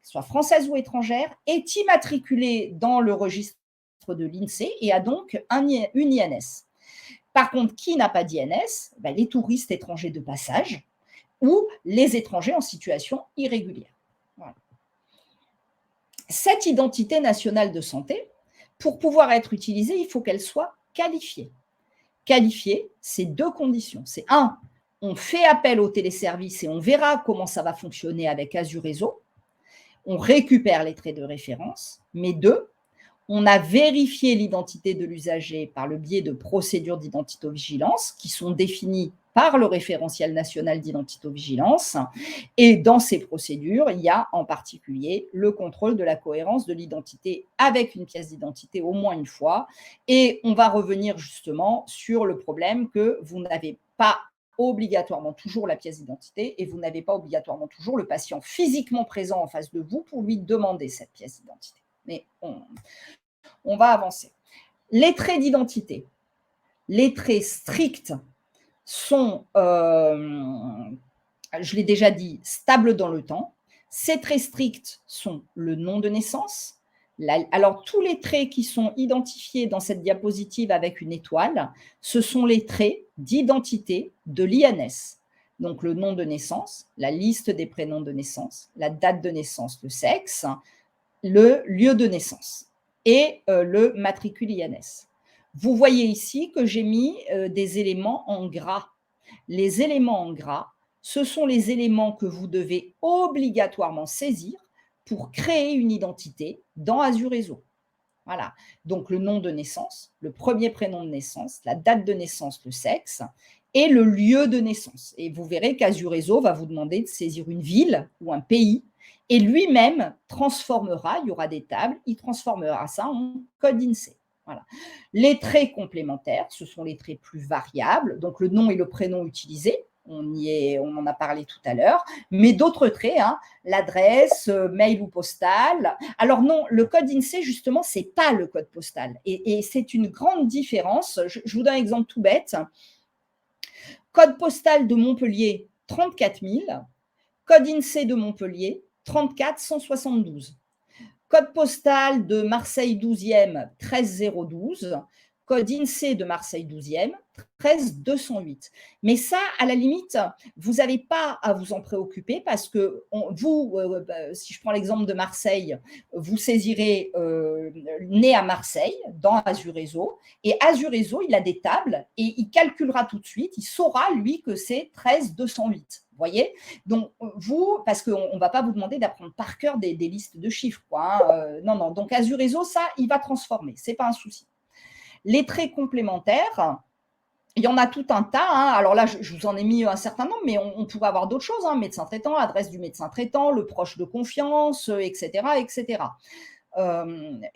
soit française ou étrangère, est immatriculée dans le registre de l'INSEE et a donc une INS. Par contre, qui n'a pas d'INS? Les touristes étrangers de passage ou les étrangers en situation irrégulière. Voilà. Cette identité nationale de santé, pour pouvoir être utilisée, il faut qu'elle soit qualifiée. qualifier, c'est 2 conditions. C'est 1, on fait appel au téléservice et on verra comment ça va fonctionner avec Azure Réseau. On récupère les traits de référence. Mais 2, on a vérifié l'identité de l'usager par le biais de procédures d'identité-vigilance qui sont définies par le référentiel national d'identité-vigilance. Et dans ces procédures, il y a en particulier le contrôle de la cohérence de l'identité avec une pièce d'identité au moins une fois. Et on va revenir justement sur le problème que vous n'avez pas obligatoirement toujours la pièce d'identité et vous n'avez pas obligatoirement toujours le patient physiquement présent en face de vous pour lui demander cette pièce d'identité. Mais on va avancer. Les traits d'identité, les traits stricts sont, je l'ai déjà dit, stables dans le temps. Ces traits stricts sont le nom de naissance. Alors, tous les traits qui sont identifiés dans cette diapositive avec une étoile, ce sont les traits d'identité de l'INS. Donc, le nom de naissance, la liste des prénoms de naissance, la date de naissance, le sexe, le lieu de naissance et le matricule INS. Vous voyez ici que j'ai mis des éléments en gras. Les éléments en gras, ce sont les éléments que vous devez obligatoirement saisir pour créer une identité dans Azure Réseau. Voilà. Donc, le nom de naissance, le premier prénom de naissance, la date de naissance, le sexe et le lieu de naissance. Et vous verrez qu'Azure Réseau va vous demander de saisir une ville ou un pays et lui-même transformera, il y aura des tables, il transformera ça en code INSEE. Voilà. Les traits complémentaires, ce sont les traits plus variables, donc le nom et le prénom utilisés, on en a parlé tout à l'heure, mais d'autres traits, hein, l'adresse, mail ou postal. Alors non, le code INSEE, justement, ce n'est pas le code postal. Et c'est une grande différence. Je vous donne un exemple tout bête. Code postal de Montpellier, 34 000. Code INSEE de Montpellier, 34 172. Code postal de Marseille 12e, 13 012. Code INSEE de Marseille 12e, 13 208. Mais ça, à la limite, vous n'avez pas à vous en préoccuper parce que vous, si je prends l'exemple de Marseille, vous saisirez né à Marseille dans Azure Réseau et Azure Réseau, il a des tables et il calculera tout de suite, il saura lui que c'est 13 208. Vous voyez? Donc, vous, parce qu'on ne va pas vous demander d'apprendre par cœur des listes de chiffres. Quoi, hein. Non, non. Donc, Azure Réseau, ça, il va transformer. Ce n'est pas un souci. Les traits complémentaires, il y en a tout un tas. Hein. Alors là, je vous en ai mis un certain nombre, mais on pourrait avoir d'autres choses. Hein. Médecin traitant, adresse du médecin traitant, le proche de confiance, etc. etc.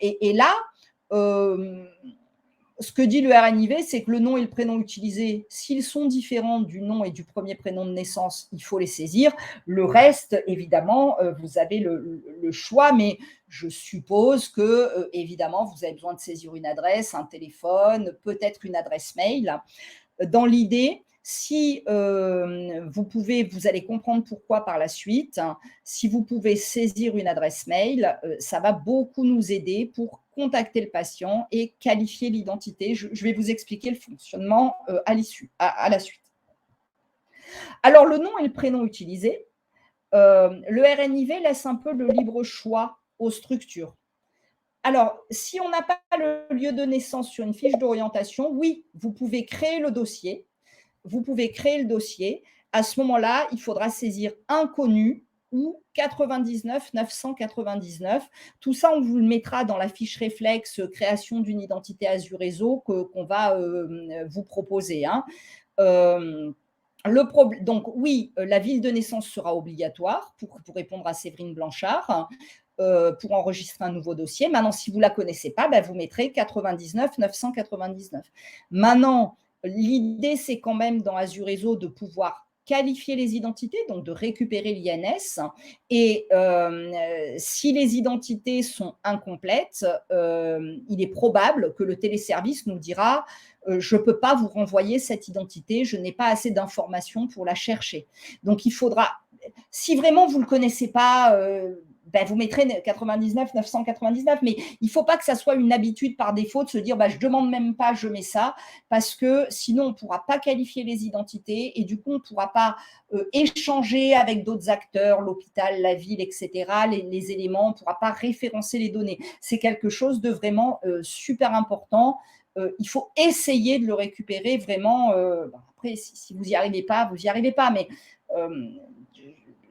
Et là, ce que dit le RNIV, c'est que le nom et le prénom utilisés, s'ils sont différents du nom et du premier prénom de naissance, il faut les saisir. Le reste, évidemment, vous avez le choix, mais je suppose que, évidemment, vous avez besoin de saisir une adresse, un téléphone, peut-être une adresse mail. Dans l'idée, si vous allez comprendre pourquoi par la suite, hein, si vous pouvez saisir une adresse mail, ça va beaucoup nous aider pour contacter le patient et qualifier l'identité. Je vais vous expliquer le fonctionnement à la suite. Alors, le nom et le prénom utilisés, le RNIV laisse un peu le libre choix aux structures. Alors, si on n'a pas le lieu de naissance sur une fiche d'orientation, oui, vous pouvez créer le dossier. Vous pouvez créer le dossier. À ce moment-là, il faudra saisir inconnu ou 99 999. Tout ça, on vous le mettra dans la fiche réflexe création d'une identité Azure Réseau qu'on va vous proposer. Hein. Donc oui, la ville de naissance sera obligatoire pour répondre à Séverine Blanchard. Pour enregistrer un nouveau dossier. Maintenant, si vous ne la connaissez pas, vous mettrez 99 999. Maintenant, l'idée, c'est quand même dans Azure Réseau de pouvoir qualifier les identités, donc de récupérer l'INS. Et si les identités sont incomplètes, il est probable que le téléservice nous dira je ne peux pas vous renvoyer cette identité, je n'ai pas assez d'informations pour la chercher. Donc, il faudra, si vraiment vous ne le connaissez pas, ben, vous mettrez 99, 999, mais il ne faut pas que ça soit une habitude par défaut de se dire je ne demande même pas, je mets ça, parce que sinon on ne pourra pas qualifier les identités et du coup on ne pourra pas échanger avec d'autres acteurs, l'hôpital, la ville, etc., les éléments, on ne pourra pas référencer les données. C'est quelque chose de vraiment super important. Il faut essayer de le récupérer vraiment. Après, si vous n'y arrivez pas, vous n'y arrivez pas, mais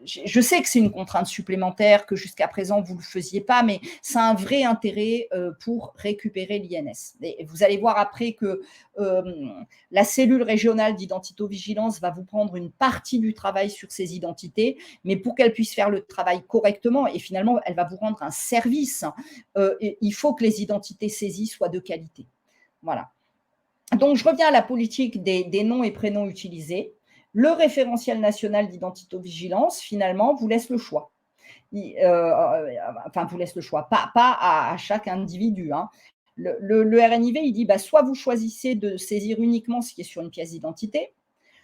je sais que c'est une contrainte supplémentaire, que jusqu'à présent, vous ne le faisiez pas, mais ça a un vrai intérêt pour récupérer l'INS. Et vous allez voir après que la cellule régionale d'identito-vigilance va vous prendre une partie du travail sur ces identités, mais pour qu'elle puisse faire le travail correctement, et finalement, elle va vous rendre un service, il faut que les identités saisies soient de qualité. Voilà. Donc, je reviens à la politique des noms et prénoms utilisés. Le référentiel national d'identito-vigilance, finalement, vous laisse le choix. Enfin, vous laisse le choix, pas à chaque individu. Hein. Le RNIV, il dit soit vous choisissez de saisir uniquement ce qui est sur une pièce d'identité,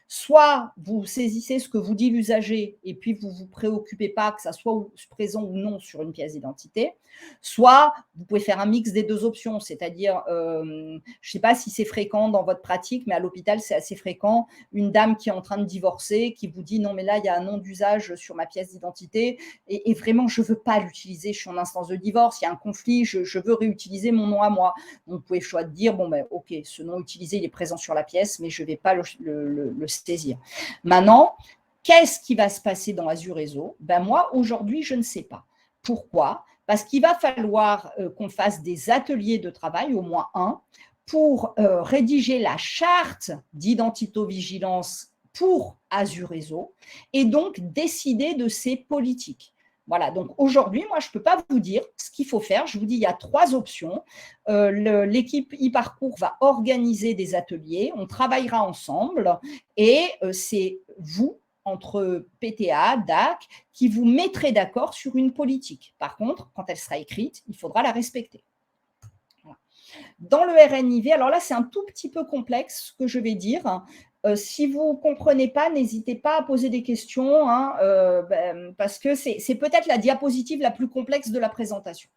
soit vous saisissez ce que vous dit l'usager et puis vous ne vous préoccupez pas que ça soit présent ou non sur une pièce d'identité, soit vous pouvez faire un mix des deux options, c'est-à-dire, je ne sais pas si c'est fréquent dans votre pratique, mais à l'hôpital, c'est assez fréquent, une dame qui est en train de divorcer, qui vous dit non, mais là, il y a un nom d'usage sur ma pièce d'identité et vraiment, je ne veux pas l'utiliser, je suis en instance de divorce, il y a un conflit, je veux réutiliser mon nom à moi. Donc, vous pouvez choisir de dire, ok, ce nom utilisé, il est présent sur la pièce, mais je ne vais pas le saisir. Maintenant, qu'est-ce qui va se passer dans Azureso ? Moi, aujourd'hui, je ne sais pas. Pourquoi ? Parce qu'il va falloir qu'on fasse des ateliers de travail, au moins un, pour rédiger la charte d'identito-vigilance pour Azureso et donc décider de ces politiques. Voilà, donc aujourd'hui, moi, je ne peux pas vous dire ce qu'il faut faire. Je vous dis, il y a 3 options. L'équipe e-parcours va organiser des ateliers, on travaillera ensemble et c'est vous, entre PTA, DAC, qui vous mettrez d'accord sur une politique. Par contre, quand elle sera écrite, il faudra la respecter. Voilà. Dans le RNIV, alors là, c'est un tout petit peu complexe ce que je vais dire. Si vous ne comprenez pas, n'hésitez pas à poser des questions, hein, parce que c'est peut-être la diapositive la plus complexe de la présentation.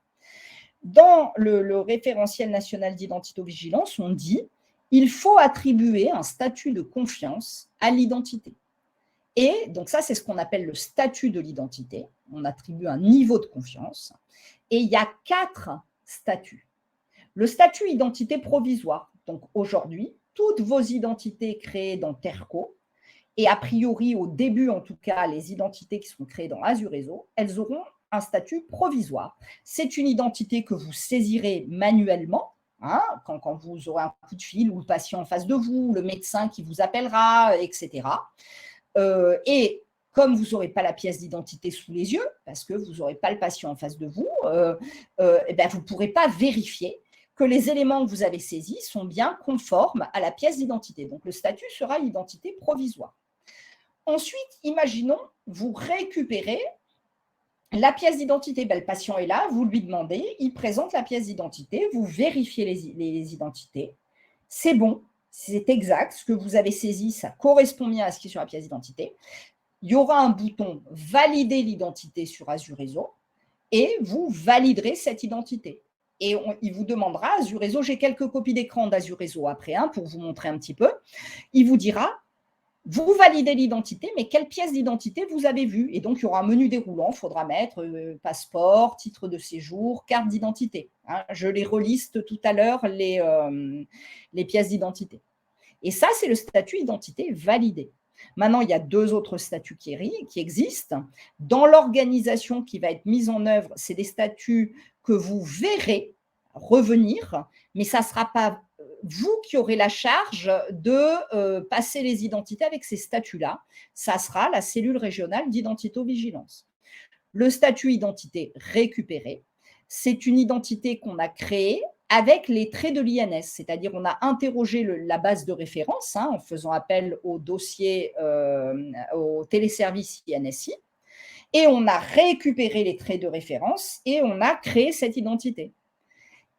Dans le référentiel national d'identito-vigilance, on dit il faut attribuer un statut de confiance à l'identité. Et donc ça, c'est ce qu'on appelle le statut de l'identité. On attribue un niveau de confiance. Et il y a 4 statuts. Le statut identité provisoire. Donc aujourd'hui, toutes vos identités créées dans Terco, et a priori au début en tout cas, les identités qui sont créées dans Azureso, elles auront un statut provisoire. C'est une identité que vous saisirez manuellement, hein, quand vous aurez un coup de fil ou le patient en face de vous, le médecin qui vous appellera, etc. Et comme vous n'aurez pas la pièce d'identité sous les yeux, parce que vous n'aurez pas le patient en face de vous, vous ne pourrez pas vérifier que les éléments que vous avez saisis sont bien conformes à la pièce d'identité. Donc, le statut sera identité provisoire. Ensuite, imaginons, vous récupérez la pièce d'identité. Le patient est là, vous lui demandez, il présente la pièce d'identité, vous vérifiez les identités. C'est bon, c'est exact, ce que vous avez saisi, ça correspond bien à ce qui est sur la pièce d'identité. Il y aura un bouton « Valider l'identité » sur Azureso et vous validerez cette identité. Et il vous demandera, Azureso, j'ai quelques copies d'écran d'Azureso après, pour vous montrer un petit peu. Il vous dira, vous validez l'identité, mais quelle pièce d'identité vous avez vue ? Et donc, il y aura un menu déroulant, il faudra mettre passeport, titre de séjour, carte d'identité. Je les reliste tout à l'heure, les pièces d'identité. Et ça, c'est le statut identité validé. Maintenant, il y a 2 autres statuts qui existent. Dans l'organisation qui va être mise en œuvre, c'est des statuts que vous verrez revenir, mais ça ne sera pas vous qui aurez la charge de passer les identités avec ces statuts-là. Ça sera la cellule régionale d'identito-vigilance. Le statut identité récupéré, c'est une identité qu'on a créée avec les traits de l'INS, c'est-à-dire on a interrogé la base de référence en faisant appel au dossier, au téléservice INSI, et on a récupéré les traits de référence et on a créé cette identité.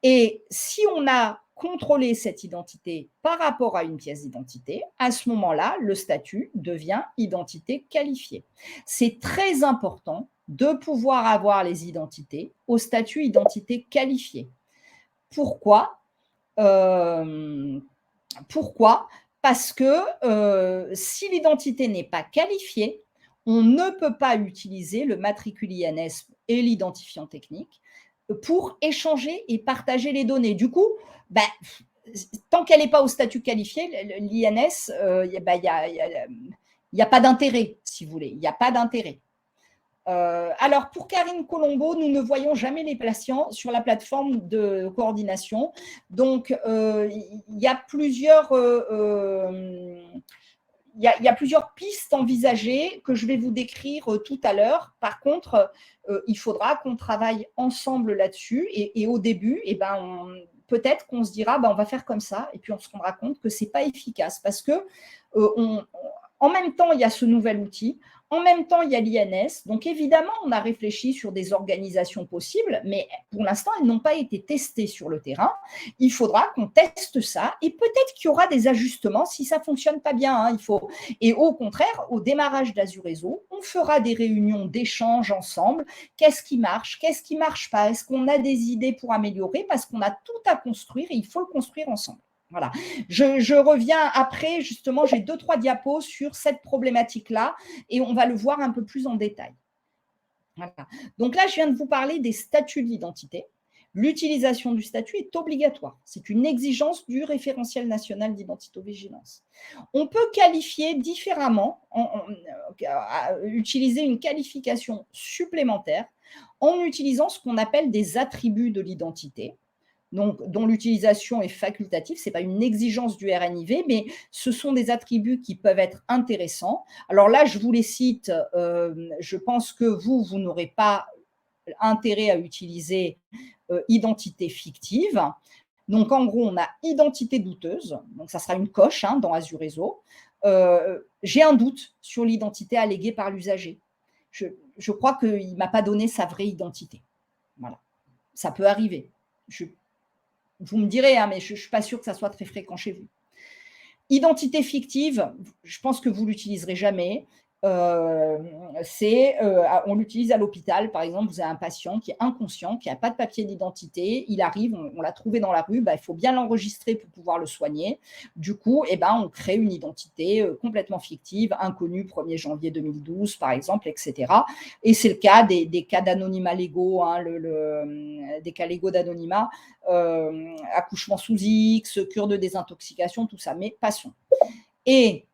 Et si on a contrôlé cette identité par rapport à une pièce d'identité, à ce moment-là, le statut devient identité qualifiée. C'est très important de pouvoir avoir les identités au statut identité qualifiée. Pourquoi ? Pourquoi ? Parce que si l'identité n'est pas qualifiée, on ne peut pas utiliser le matricule INS et l'identifiant technique pour échanger et partager les données. Du coup, ben, tant qu'elle n'est pas au statut qualifié, l'INS, il n'y a pas d'intérêt, si vous voulez. Il n'y a pas d'intérêt. Alors, pour Karine Colombo, nous ne voyons jamais les patients sur la plateforme de coordination. Donc, il y a plusieurs pistes envisagées que je vais vous décrire tout à l'heure. Par contre, il faudra qu'on travaille ensemble là-dessus. Et au début, peut-être qu'on se dira, on va faire comme ça. Et puis, on se rendra compte que ce n'est pas efficace parce que en même temps, il y a ce nouvel outil. En même temps, il y a l'INS. Donc, évidemment, on a réfléchi sur des organisations possibles, mais pour l'instant, elles n'ont pas été testées sur le terrain. Il faudra qu'on teste ça et peut-être qu'il y aura des ajustements si ça ne fonctionne pas bien. Et au contraire, au démarrage d'Azurezo, on fera des réunions d'échange ensemble. Qu'est-ce qui marche ne marche pas? Est-ce qu'on a des idées pour améliorer? Parce qu'on a tout à construire et il faut le construire ensemble. Voilà. Je reviens après, justement, j'ai 2-3 diapos sur cette problématique-là et on va le voir un peu plus en détail. Voilà. Donc là, je viens de vous parler des statuts d'identité. L'utilisation du statut est obligatoire. C'est une exigence du référentiel national d'identité-vigilance. On peut qualifier différemment, utiliser une qualification supplémentaire en utilisant ce qu'on appelle des attributs de l'identité. Donc, dont l'utilisation est facultative, ce n'est pas une exigence du RNIV, mais ce sont des attributs qui peuvent être intéressants. Alors là, je vous les cite, je pense que vous n'aurez pas intérêt à utiliser identité fictive. Donc, en gros, on a identité douteuse, donc ça sera une coche dans Azurezo. J'ai un doute sur l'identité alléguée par l'usager. Je crois qu'il ne m'a pas donné sa vraie identité. Voilà, ça peut arriver. Vous me direz, mais je ne suis pas sûre que ça soit très fréquent chez vous. Identité fictive, je pense que vous ne l'utiliserez jamais. On l'utilise à l'hôpital, par exemple, vous avez un patient qui est inconscient, qui n'a pas de papier d'identité, il arrive, on l'a trouvé dans la rue, il faut bien l'enregistrer pour pouvoir le soigner. Du coup, on crée une identité complètement fictive, inconnue 1er janvier 2012, par exemple, etc. Et c'est le cas des cas d'anonymat légaux, des cas légaux d'anonymat, accouchement sous X, cure de désintoxication, tout ça, mais passons. Et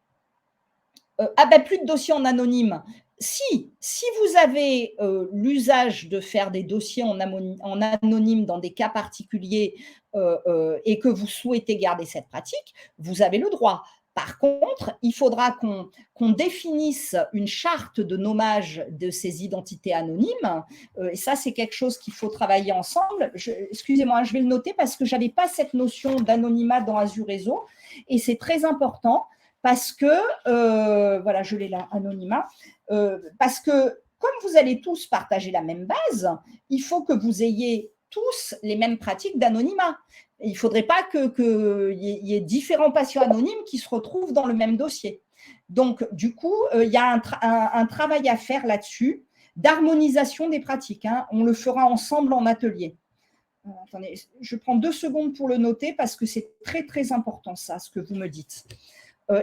plus de dossiers en anonyme. Si vous avez l'usage de faire des dossiers en anonyme dans des cas particuliers et que vous souhaitez garder cette pratique, vous avez le droit. Par contre, il faudra qu'on définisse une charte de nommage de ces identités anonymes. Et ça, c'est quelque chose qu'il faut travailler ensemble. Excusez-moi, je vais le noter parce que je n'avais pas cette notion d'anonymat dans Azurezo. Et c'est très important. Parce que, voilà, je l'ai là, anonymat, parce que comme vous allez tous partager la même base, il faut que vous ayez tous les mêmes pratiques d'anonymat. Il ne faudrait pas qu'il y ait différents patients anonymes qui se retrouvent dans le même dossier. Donc, du coup, il y a un travail à faire là-dessus, d'harmonisation des pratiques. On le fera ensemble en atelier. Attendez, je prends 2 secondes pour le noter parce que c'est très, très important, ça, ce que vous me dites.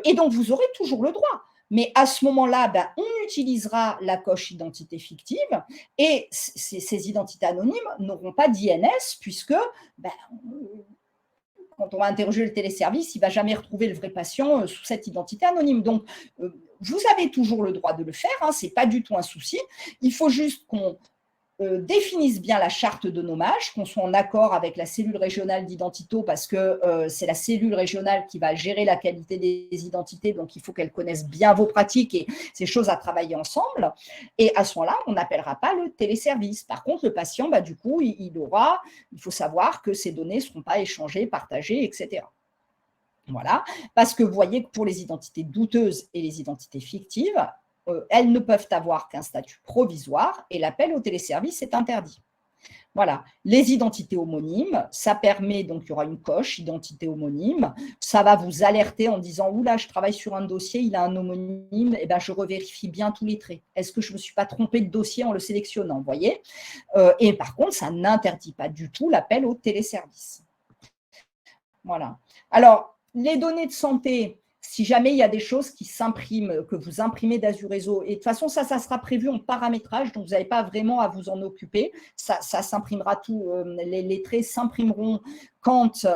Et donc, vous aurez toujours le droit. Mais à ce moment-là, on utilisera la coche identité fictive et ces identités anonymes n'auront pas d'INS puisque quand on va interroger le téléservice, il ne va jamais retrouver le vrai patient sous cette identité anonyme. Donc, vous avez toujours le droit de le faire, ce n'est pas du tout un souci. Il faut juste qu'on définissent bien la charte de nommage, qu'on soit en accord avec la cellule régionale d'identito parce que c'est la cellule régionale qui va gérer la qualité des identités, donc il faut qu'elle connaisse bien vos pratiques et ces choses à travailler ensemble. Et à ce moment-là, on n'appellera pas le téléservice. Par contre, le patient, du coup, il faut savoir que ces données ne seront pas échangées, partagées, etc. Voilà, parce que vous voyez que pour les identités douteuses et les identités fictives, elles ne peuvent avoir qu'un statut provisoire et l'appel au téléservice est interdit. Voilà, les identités homonymes, ça permet, donc il y aura une coche, identité homonyme, ça va vous alerter en disant « Oula, je travaille sur un dossier, il a un homonyme, et ben, je revérifie bien tous les traits. Est-ce que je ne me suis pas trompée de dossier en le sélectionnant ?» Vous voyez, et par contre, ça n'interdit pas du tout l'appel au téléservice. Voilà. Alors, les données de santé, si jamais il y a des choses qui s'impriment, que vous imprimez d'Azure Réseau, et de toute façon, ça sera prévu en paramétrage, donc vous n'avez pas vraiment à vous en occuper. Ça s'imprimera tout, les traits s'imprimeront quand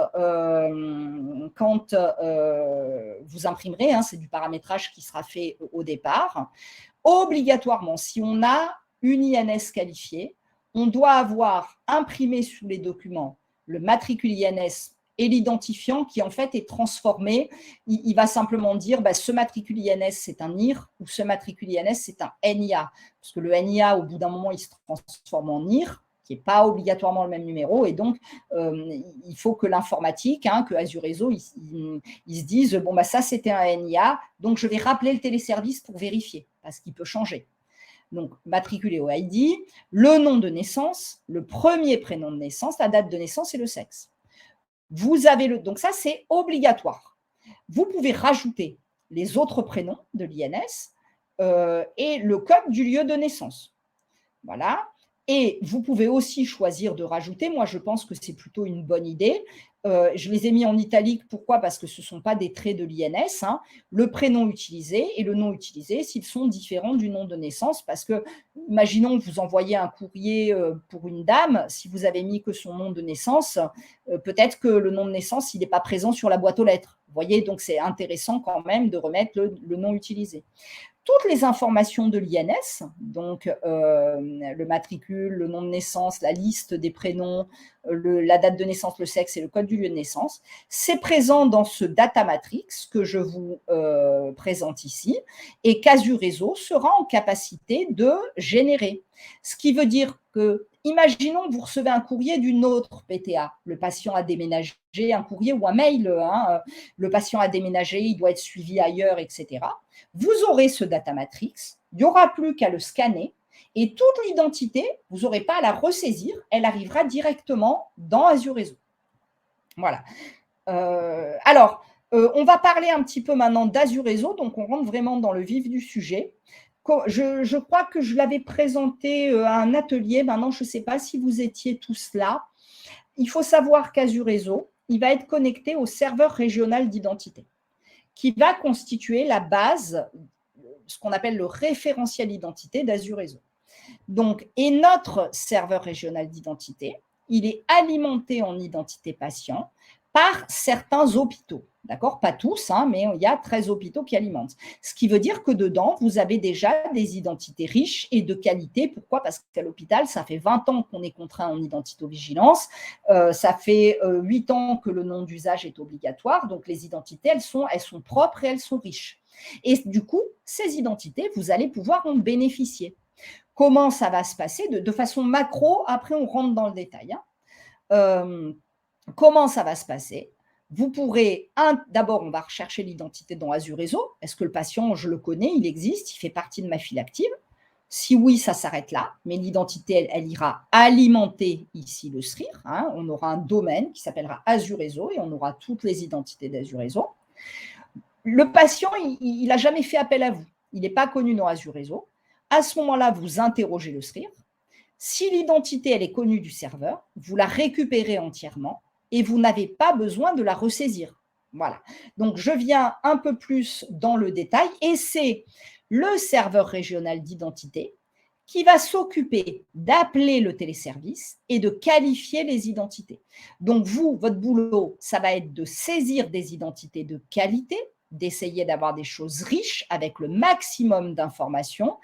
vous imprimerez, hein, c'est du paramétrage qui sera fait au départ. Obligatoirement, si on a une INS qualifiée, on doit avoir imprimé sous les documents le matricule INS et l'identifiant qui en fait est transformé. Il va simplement dire bah, ce matricule INS c'est un IR ou ce matricule INS c'est un NIA. Parce que le NIA, au bout d'un moment, il se transforme en IR, qui n'est pas obligatoirement le même numéro. Et donc, il faut que l'informatique, hein, que Azure Réseau, ils se disent bon, bah, ça c'était un NIA, donc je vais rappeler le téléservice pour vérifier, parce qu'il peut changer. Donc, matriculé au ID, le nom de naissance, le premier prénom de naissance, la date de naissance et le sexe. Vous avez donc ça, c'est obligatoire. Vous pouvez rajouter les autres prénoms de l'INS et le code du lieu de naissance. Voilà. Et vous pouvez aussi choisir de rajouter, moi je pense que c'est plutôt une bonne idée, je les ai mis en italique, pourquoi? Parce que ce ne sont pas des traits de l'INS, hein, le prénom utilisé et le nom utilisé s'ils sont différents du nom de naissance, parce que, imaginons que vous envoyez un courrier pour une dame, si vous avez mis que son nom de naissance, peut-être que le nom de naissance, il n'est pas présent sur la boîte aux lettres. Vous voyez, donc c'est intéressant quand même de remettre le nom utilisé. Toutes les informations de l'INS, donc le matricule, le nom de naissance, la liste des prénoms, la date de naissance, le sexe et le code du lieu de naissance, c'est présent dans ce data matrix que je vous présente ici et qu'Azure Réseau sera en capacité de générer. Ce qui veut dire que, imaginons que vous recevez un courrier d'une autre PTA, le patient a déménagé, un courrier ou un mail, hein, le patient a déménagé, il doit être suivi ailleurs, etc. Vous aurez ce data matrix, il n'y aura plus qu'à le scanner et toute l'identité, vous n'aurez pas à la ressaisir, elle arrivera directement dans Azure Réseau. Voilà. Alors, on va parler un petit peu maintenant d'Azure Réseau, donc on rentre vraiment dans le vif du sujet. Je crois que je l'avais présenté à un atelier, maintenant je ne sais pas si vous étiez tous là. Il faut savoir qu'Azure Réseau, il va être connecté au serveur régional d'identité, qui va constituer la base, ce qu'on appelle le référentiel identité d'Azure Réseau. Donc, et notre serveur régional d'identité, il est alimenté en identité patient par certains hôpitaux. D'accord? Pas tous, hein, mais il y a 13 hôpitaux qui alimentent. Ce qui veut dire que dedans, vous avez déjà des identités riches et de qualité. Pourquoi? Parce qu'à l'hôpital, ça fait 20 ans qu'on est contraint en identitovigilance. Ça fait 8 ans que le nom d'usage est obligatoire. Donc, les identités, elles sont propres et elles sont riches. Et du coup, ces identités, vous allez pouvoir en bénéficier. Comment ça va se passer de façon macro? Après, on rentre dans le détail. Hein. Comment ça va se passer? Vous pourrez, d'abord, on va rechercher l'identité dans Azure Réseau. Est-ce que le patient, je le connais, il existe, il fait partie de ma file active? Si oui, ça s'arrête là, mais l'identité, elle ira alimenter ici le SRIR. Hein. On aura un domaine qui s'appellera Azure Réseau et on aura toutes les identités d'Azure Réseau. Le patient, il n'a jamais fait appel à vous. Il n'est pas connu dans Azure Réseau. À ce moment-là, vous interrogez le SRIR. Si l'identité, elle est connue du serveur, vous la récupérez entièrement et vous n'avez pas besoin de la ressaisir. Voilà. Donc, je viens un peu plus dans le détail et c'est le serveur régional d'identité qui va s'occuper d'appeler le téléservice et de qualifier les identités. Donc, vous, votre boulot, ça va être de saisir des identités de qualité, d'essayer d'avoir des choses riches avec le maximum d'informations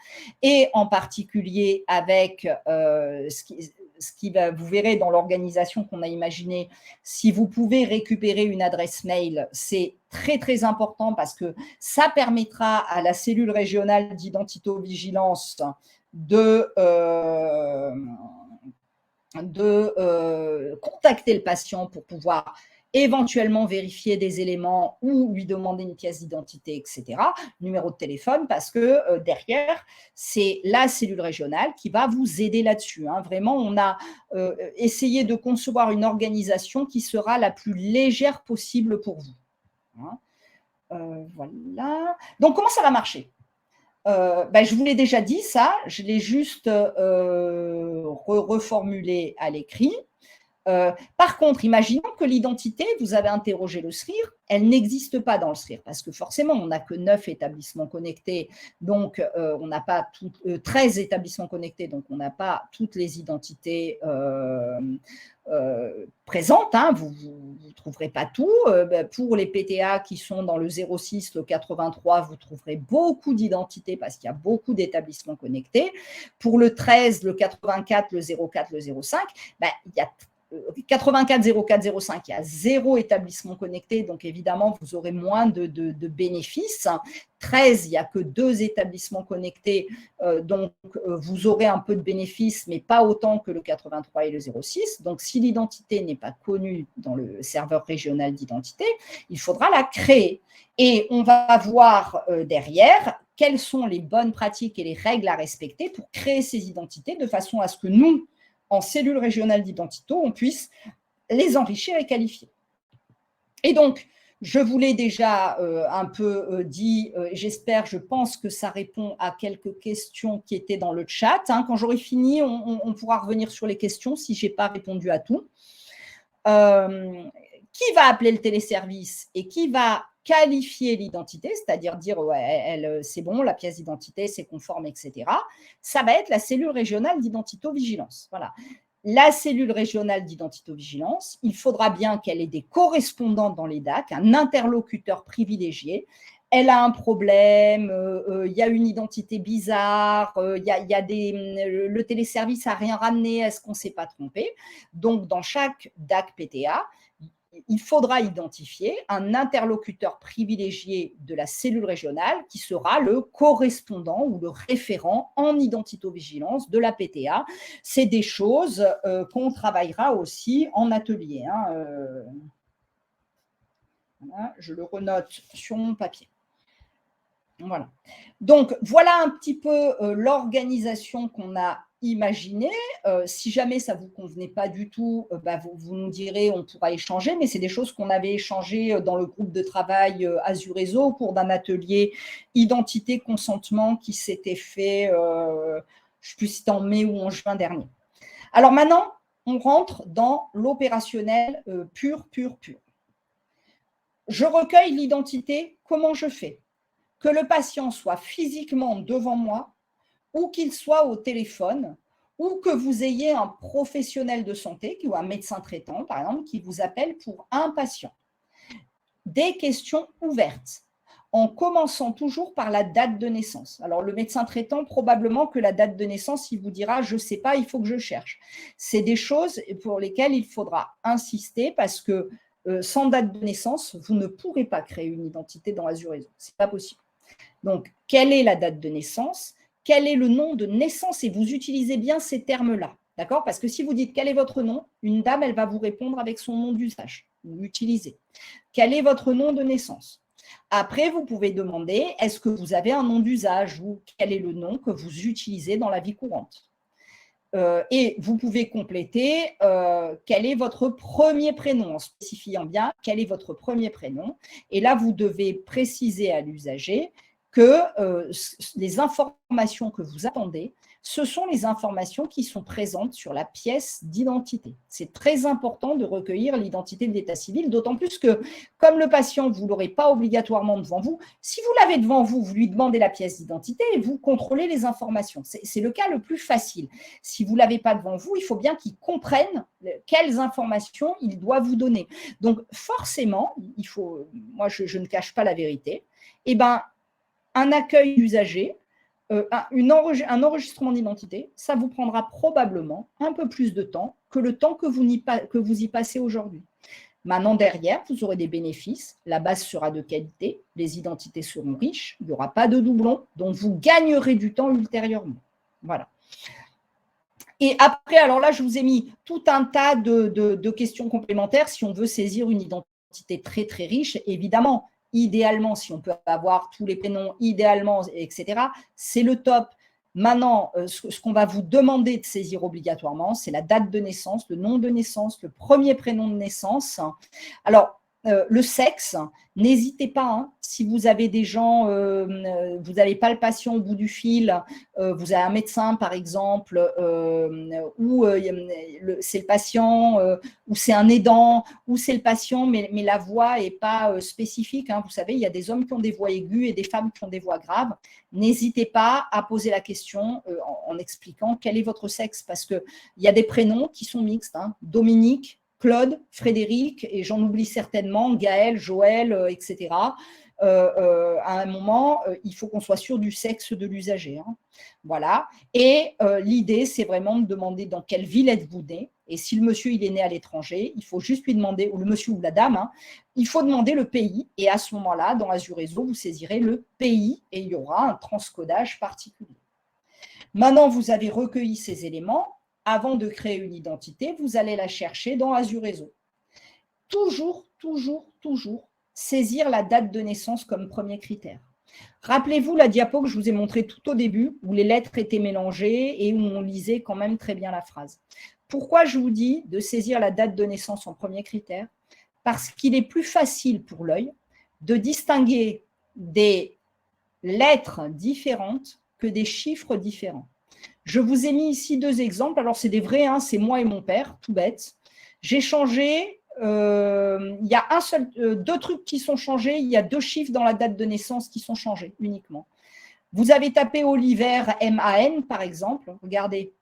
et en particulier avec vous verrez dans l'organisation qu'on a imaginée, si vous pouvez récupérer une adresse mail, c'est très très important parce que ça permettra à la cellule régionale d'identitovigilance de contacter le patient pour pouvoir éventuellement vérifier des éléments ou lui demander une pièce d'identité, etc., numéro de téléphone, parce que derrière, c'est la cellule régionale qui va vous aider là-dessus. Hein. Vraiment, on a essayé de concevoir une organisation qui sera la plus légère possible pour vous. Hein. Voilà. Donc, comment ça va marcher ? Je vous l'ai déjà dit, ça, je l'ai juste reformulé à l'écrit. Par contre, imaginons que l'identité, vous avez interrogé le SRIR, elle n'existe pas dans le SRIR, parce que forcément, on n'a que 9 établissements connectés, donc on n'a pas 13 établissements connectés, donc on n'a pas toutes les identités présentes, hein, vous ne trouverez pas tout. Pour les PTA qui sont dans le 06, le 83, vous trouverez beaucoup d'identités parce qu'il y a beaucoup d'établissements connectés. Pour le 13, le 84, le 04, le 05, il y a 84, 04, 05, il y a 0 établissement connecté, donc évidemment, vous aurez moins de bénéfices. 13, il n'y a que 2 établissements connectés, donc vous aurez un peu de bénéfices, mais pas autant que le 83 et le 06. Donc, si l'identité n'est pas connue dans le serveur régional d'identité, il faudra la créer. Et on va voir derrière quelles sont les bonnes pratiques et les règles à respecter pour créer ces identités de façon à ce que nous, en cellule régionale d'identité, on puisse les enrichir et qualifier. Et donc, je vous l'ai déjà un peu dit, j'espère, je pense que ça répond à quelques questions qui étaient dans le chat. Hein. Quand j'aurai fini, on pourra revenir sur les questions si je n'ai pas répondu à tout. Qui va appeler le téléservice et qui va qualifier l'identité, c'est-à-dire dire ouais, c'est bon, la pièce d'identité, c'est conforme, etc. Ça va être la cellule régionale d'identito-vigilance. Voilà. La cellule régionale d'identito-vigilance, il faudra bien qu'elle ait des correspondants dans les DAC, un interlocuteur privilégié. Elle a un problème, il y a une identité bizarre, le téléservice n'a rien ramené, est-ce qu'on ne s'est pas trompé? Donc, dans chaque DAC PTA, il faudra identifier un interlocuteur privilégié de la cellule régionale qui sera le correspondant ou le référent en identito-vigilance de la PTA. C'est des choses qu'on travaillera aussi en atelier. Hein, voilà, je le renote sur mon papier. Voilà. Donc, voilà un petit peu l'organisation qu'on a imaginée. Si jamais ça ne vous convenait pas du tout, vous nous direz, on pourra échanger, mais c'est des choses qu'on avait échangées dans le groupe de travail Azuréseau au cours d'un atelier identité consentement qui s'était fait, je ne sais plus si c'était en mai ou en juin dernier. Alors maintenant, on rentre dans l'opérationnel pur. Je recueille l'identité, comment je fais ? Que le patient soit physiquement devant moi ou qu'il soit au téléphone ou que vous ayez un professionnel de santé ou un médecin traitant, par exemple, qui vous appelle pour un patient. Des questions ouvertes, en commençant toujours par la date de naissance. Alors, le médecin traitant, probablement que la date de naissance, il vous dira « je ne sais pas, il faut que je cherche ». C'est des choses pour lesquelles il faudra insister parce que sans date de naissance, vous ne pourrez pas créer une identité dans Azuréseau. Ce n'est pas possible. Donc, quelle est la date de naissance? Quel est le nom de naissance? Et vous utilisez bien ces termes-là, d'accord? Parce que si vous dites quel est votre nom, une dame, elle va vous répondre avec son nom d'usage. Vous l'utilisez. Quel est votre nom de naissance? Après, vous pouvez demander, est-ce que vous avez un nom d'usage ou quel est le nom que vous utilisez dans la vie courante? Et vous pouvez compléter quel est votre premier prénom, en spécifiant bien quel est votre premier prénom. Et là, vous devez préciser à l'usager que les informations que vous attendez, ce sont les informations qui sont présentes sur la pièce d'identité. C'est très important de recueillir l'identité de l'état civil, d'autant plus que, comme le patient, vous ne l'aurez pas obligatoirement devant vous, si vous l'avez devant vous, vous lui demandez la pièce d'identité et vous contrôlez les informations. C'est le cas le plus facile. Si vous ne l'avez pas devant vous, il faut bien qu'il comprenne quelles informations il doit vous donner. Donc, forcément, il faut, moi, je ne cache pas la vérité, un accueil d'usager, un enregistrement d'identité, ça vous prendra probablement un peu plus de temps que le temps que vous y passez aujourd'hui. Maintenant, derrière, vous aurez des bénéfices, la base sera de qualité, les identités seront riches, il n'y aura pas de doublons, donc vous gagnerez du temps ultérieurement. Voilà. Et après, alors là, je vous ai mis tout un tas de questions complémentaires si on veut saisir une identité très, très riche. Évidemment, idéalement, si on peut avoir tous les prénoms, idéalement, etc., c'est le top. Maintenant, ce qu'on va vous demander de saisir obligatoirement, c'est la date de naissance, le nom de naissance, le premier prénom de naissance. Alors, le sexe, n'hésitez pas, hein, si vous avez des gens, vous avez palpation au bout du fil, vous avez un médecin par exemple, ou c'est le patient, ou c'est un aidant, ou c'est le patient, mais la voix n'est pas spécifique. Hein. Vous savez, il y a des hommes qui ont des voix aiguës et des femmes qui ont des voix graves. N'hésitez pas à poser la question en expliquant quel est votre sexe, parce qu'il y a des prénoms qui sont mixtes. Hein. Dominique, Claude, Frédéric, et j'en oublie certainement, Gaël, Joël, etc. À un moment, il faut qu'on soit sûr du sexe de l'usager. Hein. Voilà. Et l'idée, c'est vraiment de demander dans quelle ville êtes-vous né. Et si le monsieur il est né à l'étranger, il faut juste lui demander, ou le monsieur ou la dame, hein, il faut demander le pays. Et à ce moment-là, dans Azure Réseau, vous saisirez le pays et il y aura un transcodage particulier. Maintenant, vous avez recueilli ces éléments. Avant de créer une identité, vous allez la chercher dans Azure Réseau. Toujours, toujours, toujours saisir la date de naissance comme premier critère. Rappelez-vous la diapo que je vous ai montrée tout au début, où les lettres étaient mélangées et où on lisait quand même très bien la phrase. Pourquoi je vous dis de saisir la date de naissance en premier critère? Parce qu'il est plus facile pour l'œil de distinguer des lettres différentes que des chiffres différents. Je vous ai mis ici 2 exemples. Alors, c'est des vrais, hein, c'est moi et mon père, tout bête. J'ai changé, il y a 2 trucs qui sont changés, il y a 2 chiffres dans la date de naissance qui sont changés uniquement. Vous avez tapé Oliver, M-A-N, par exemple. Regardez,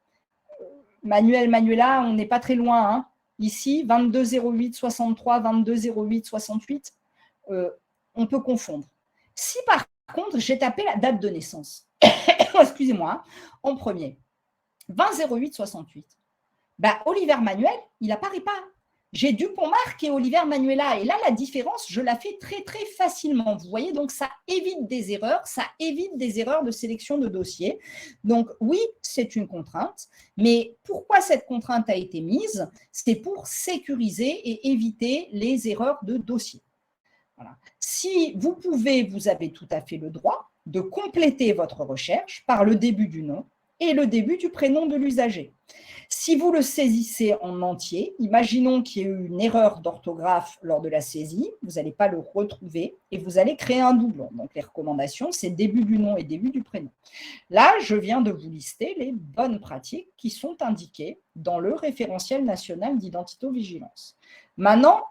Manuel, Manuela, on n'est pas très loin. Hein. Ici, 22-08-63, 22-08-68, on peut confondre. Si par contre, j'ai tapé la date de naissance, excusez-moi, en premier, 20-08-68, ben, Oliver Manuel, il n'apparaît pas. J'ai Dupont-Marc et Oliver Manuela. Et là, la différence, je la fais très, très facilement. Vous voyez, donc ça évite des erreurs, ça évite des erreurs de sélection de dossier. Donc oui, c'est une contrainte, mais pourquoi cette contrainte a été mise? C'est pour sécuriser et éviter les erreurs de dossier. Voilà. Si vous pouvez, vous avez tout à fait le droit de compléter votre recherche par le début du nom et le début du prénom de l'usager. Si vous le saisissez en entier, imaginons qu'il y ait eu une erreur d'orthographe lors de la saisie, vous n'allez pas le retrouver et vous allez créer un doublon. Donc, les recommandations, c'est début du nom et début du prénom. Là, je viens de vous lister les bonnes pratiques qui sont indiquées dans le référentiel national d'identité-vigilance. Maintenant,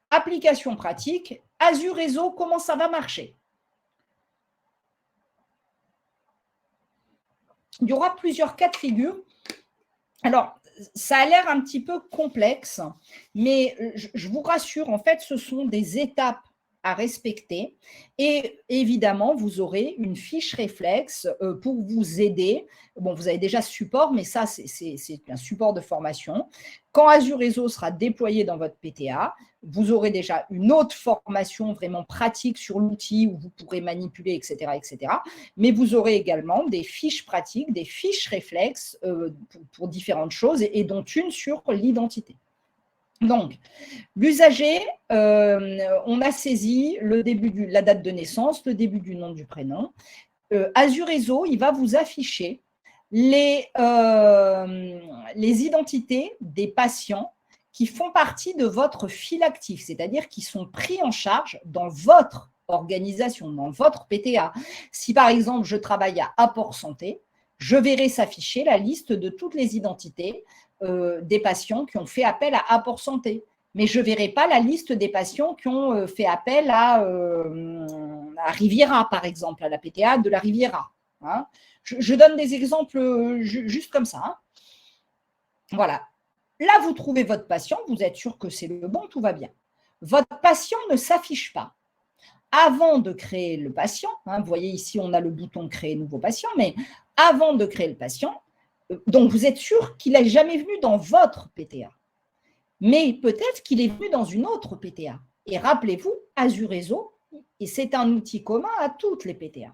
application pratique, Azure Réseau, comment ça va marcher? Il y aura plusieurs cas de figure. Alors, ça a l'air un petit peu complexe, mais je vous rassure, en fait, ce sont des étapes à respecter et évidemment, vous aurez une fiche réflexe pour vous aider. Bon, vous avez déjà ce support, mais ça, c'est un support de formation. Quand Azure Réseau sera déployé dans votre PTA, vous aurez déjà une autre formation vraiment pratique sur l'outil où vous pourrez manipuler, etc., etc. Mais vous aurez également des fiches pratiques, des fiches réflexes pour différentes choses et dont une sur l'identité. Donc, l'usager, on a saisi le début la date de naissance, le début du nom du prénom. Azure Réseau, il va vous afficher les identités des patients qui font partie de votre fil actif, c'est-à-dire qui sont pris en charge dans votre organisation, dans votre PTA. Si par exemple, je travaille à Apport Santé, je verrai s'afficher la liste de toutes les identités des patients qui ont fait appel à Apport Santé. Mais je ne verrai pas la liste des patients qui ont fait appel à Riviera, par exemple, à la PTA de la Riviera. Hein. Je donne des exemples juste comme ça. Hein. Voilà. Là, vous trouvez votre patient, vous êtes sûr que c'est le bon, tout va bien. Votre patient ne s'affiche pas. Avant de créer le patient, hein, vous voyez ici, on a le bouton « Créer nouveau patient », mais avant de créer le patient, donc vous êtes sûr qu'il n'est jamais venu dans votre PTA. Mais peut-être qu'il est venu dans une autre PTA. Et rappelez-vous, Azure Réseau, et c'est un outil commun à toutes les PTA.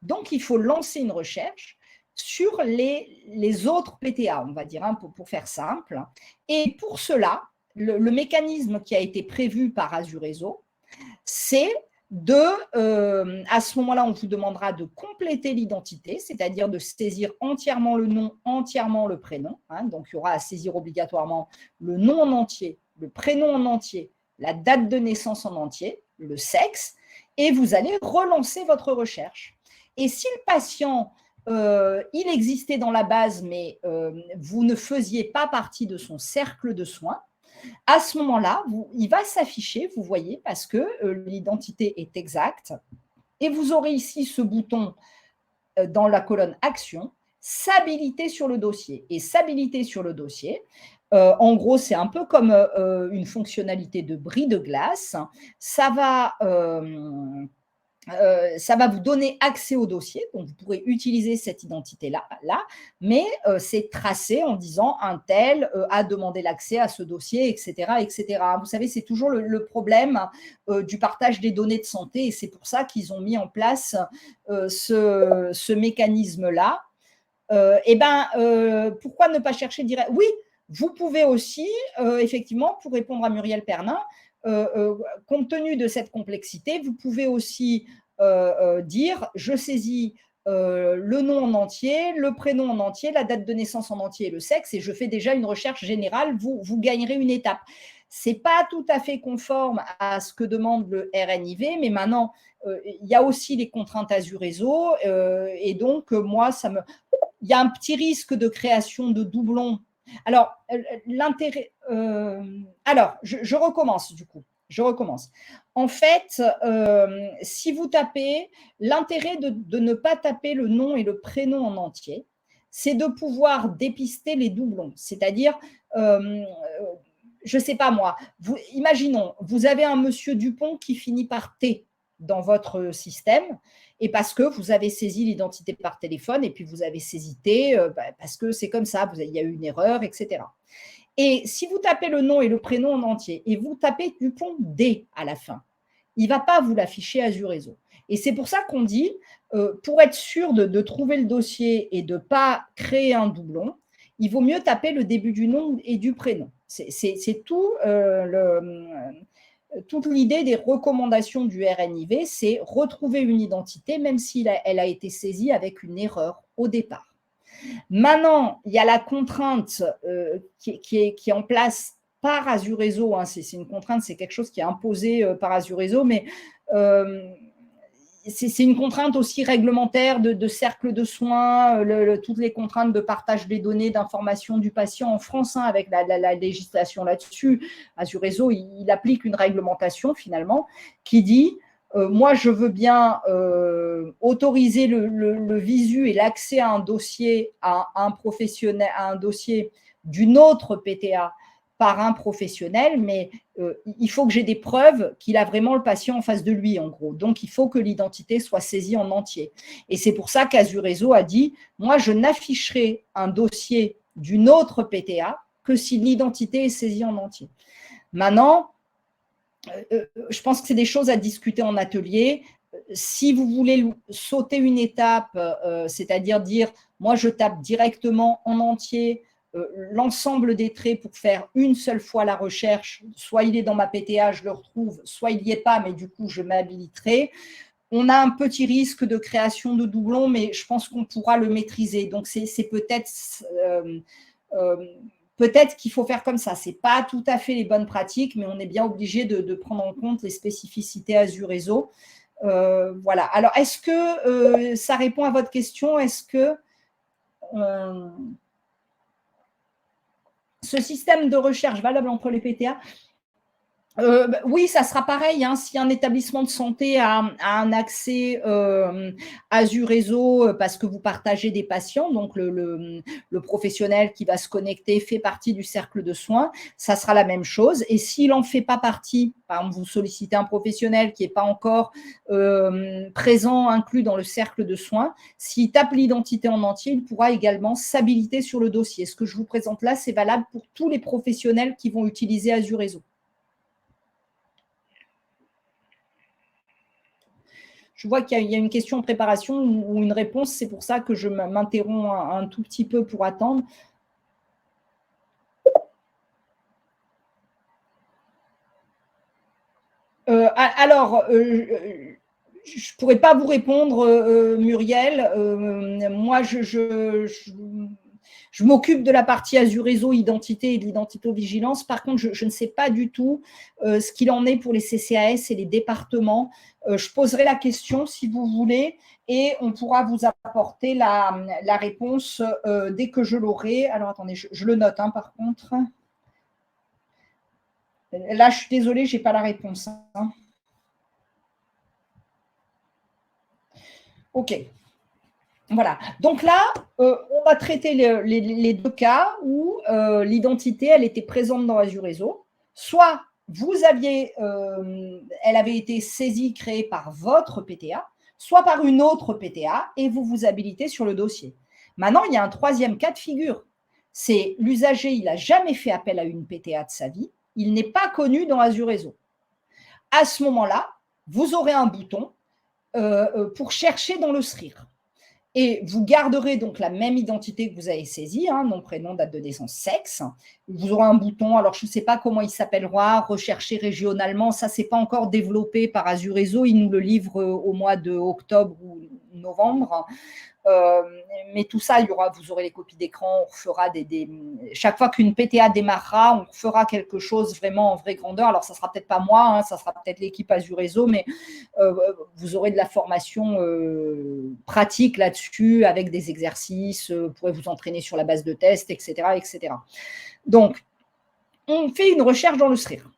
Donc, il faut lancer une recherche sur les autres PTA, on va dire, hein, pour faire simple. Et pour cela, le mécanisme qui a été prévu par Azureso, c'est à ce moment-là, on vous demandera de compléter l'identité, c'est-à-dire de saisir entièrement le nom, entièrement le prénom. Hein, donc, il y aura à saisir obligatoirement le nom en entier, le prénom en entier, la date de naissance en entier, le sexe, et vous allez relancer votre recherche. Et si le patient, il existait dans la base, mais vous ne faisiez pas partie de son cercle de soins, à ce moment-là, il va s'afficher, vous voyez, parce que l'identité est exacte. Et vous aurez ici ce bouton dans la colonne Action, s'habiliter sur le dossier. Et s'habiliter sur le dossier, en gros, c'est un peu comme une fonctionnalité de bris de glace. Ça va vous donner accès au dossier, donc vous pourrez utiliser cette identité-là, mais c'est tracé en disant un tel a demandé l'accès à ce dossier, etc., etc. Vous savez, c'est toujours le problème du partage des données de santé, et c'est pour ça qu'ils ont mis en place ce mécanisme-là. Pourquoi ne pas chercher direct? Oui, vous pouvez aussi, effectivement, pour répondre à Muriel Pernin, compte tenu de cette complexité, vous pouvez aussi dire je saisis le nom en entier, le prénom en entier, la date de naissance en entier et le sexe, et je fais déjà une recherche générale, vous gagnerez une étape. Ce n'est pas tout à fait conforme à ce que demande le RNIV, mais maintenant, il y a aussi les contraintes Azureso, et donc, moi, il y a un petit risque de création de doublons. Alors, l'intérêt. Je recommence du coup. Je recommence. En fait, si vous tapez, l'intérêt de ne pas taper le nom et le prénom en entier, c'est de pouvoir dépister les doublons. C'est-à-dire, je ne sais pas moi, imaginons, vous avez un monsieur Dupont qui finit par T dans votre système, et parce que vous avez saisi l'identité par téléphone, et puis vous avez saisi T, parce que c'est comme ça, il y a eu une erreur, etc. Et si vous tapez le nom et le prénom en entier, et vous tapez Dupont D à la fin, il ne va pas vous l'afficher Azureso. Et c'est pour ça qu'on dit, pour être sûr de trouver le dossier et de ne pas créer un doublon, il vaut mieux taper le début du nom et du prénom. C'est tout toute l'idée des recommandations du RNIV, c'est retrouver une identité, même si elle a été saisie avec une erreur au départ. Maintenant, il y a la contrainte qui est en place par Azureso. Hein, c'est une contrainte, c'est quelque chose qui est imposé par Azureso, mais c'est une contrainte aussi réglementaire de cercle de soins, toutes les contraintes de partage des données, d'information du patient en France, hein, avec la législation là-dessus. Azureso, il applique une réglementation finalement qui dit moi, je veux bien autoriser le visu et l'accès à un dossier, à un professionnel, à un dossier d'une autre PTA par un professionnel, mais il faut que j'ai des preuves qu'il a vraiment le patient en face de lui, en gros. Donc, il faut que l'identité soit saisie en entier. Et c'est pour ça qu'Azureso a dit, moi, je n'afficherai un dossier d'une autre PTA que si l'identité est saisie en entier. Maintenant, je pense que c'est des choses à discuter en atelier. Si vous voulez sauter une étape, c'est-à-dire dire, moi, je tape directement en entier l'ensemble des traits pour faire une seule fois la recherche, soit il est dans ma PTA, je le retrouve, soit il n'y est pas, mais du coup, je m'habiliterai. On a un petit risque de création de doublons, mais je pense qu'on pourra le maîtriser. Donc, c'est peut-être peut-être qu'il faut faire comme ça. Ce n'est pas tout à fait les bonnes pratiques, mais on est bien obligé de prendre en compte les spécificités Azureso. Voilà. Alors, est-ce que ça répond à votre question? Est-ce que ce système de recherche valable entre les PTA, oui, ça sera pareil. Hein, si un établissement de santé a un accès Azureso parce que vous partagez des patients, donc le professionnel qui va se connecter fait partie du cercle de soins, ça sera la même chose. Et s'il n'en fait pas partie, par exemple, vous sollicitez un professionnel qui n'est pas encore présent, inclus dans le cercle de soins, s'il tape l'identité en entier, il pourra également s'habiliter sur le dossier. Ce que je vous présente là, c'est valable pour tous les professionnels qui vont utiliser Azureso. Je vois qu'il y a une question en préparation ou une réponse, c'est pour ça que je m'interromps un tout petit peu pour attendre. Alors, je ne pourrais pas vous répondre, Muriel. Moi, je m'occupe de la partie Azure Réseau, identité et de l'identito-vigilance. Par contre, je ne sais pas du tout ce qu'il en est pour les CCAS et les départements. Je poserai la question si vous voulez et on pourra vous apporter la réponse dès que je l'aurai. Alors, attendez, je le note hein, par contre. Là, je suis désolée, je n'ai pas la réponse. Hein. OK. Voilà. Donc là, on va traiter les deux cas où l'identité, elle était présente dans Azure Réseau. Soit elle avait été saisie, créée par votre PTA, soit par une autre PTA et vous vous habilitez sur le dossier. Maintenant, il y a un troisième cas de figure. C'est l'usager, il n'a jamais fait appel à une PTA de sa vie, il n'est pas connu dans Azure Réseau. À ce moment-là, vous aurez un bouton pour chercher dans le SRIR. Et vous garderez donc la même identité que vous avez saisie, hein, nom, prénom, date de naissance, sexe. Vous aurez un bouton, alors je ne sais pas comment il s'appellera, rechercher régionalement, ça, ce n'est pas encore développé par Azure Réseau, il nous le livre au mois d'octobre ou novembre. Mais tout ça, vous aurez les copies d'écran, on fera chaque fois qu'une PTA démarrera, on fera quelque chose vraiment en vraie grandeur. Alors, ça ne sera peut-être pas moi, hein, ça sera peut-être l'équipe Azure Réseau, mais vous aurez de la formation pratique là-dessus, avec des exercices, vous pourrez vous entraîner sur la base de tests, etc. etc. Donc, on fait une recherche dans le SRIR.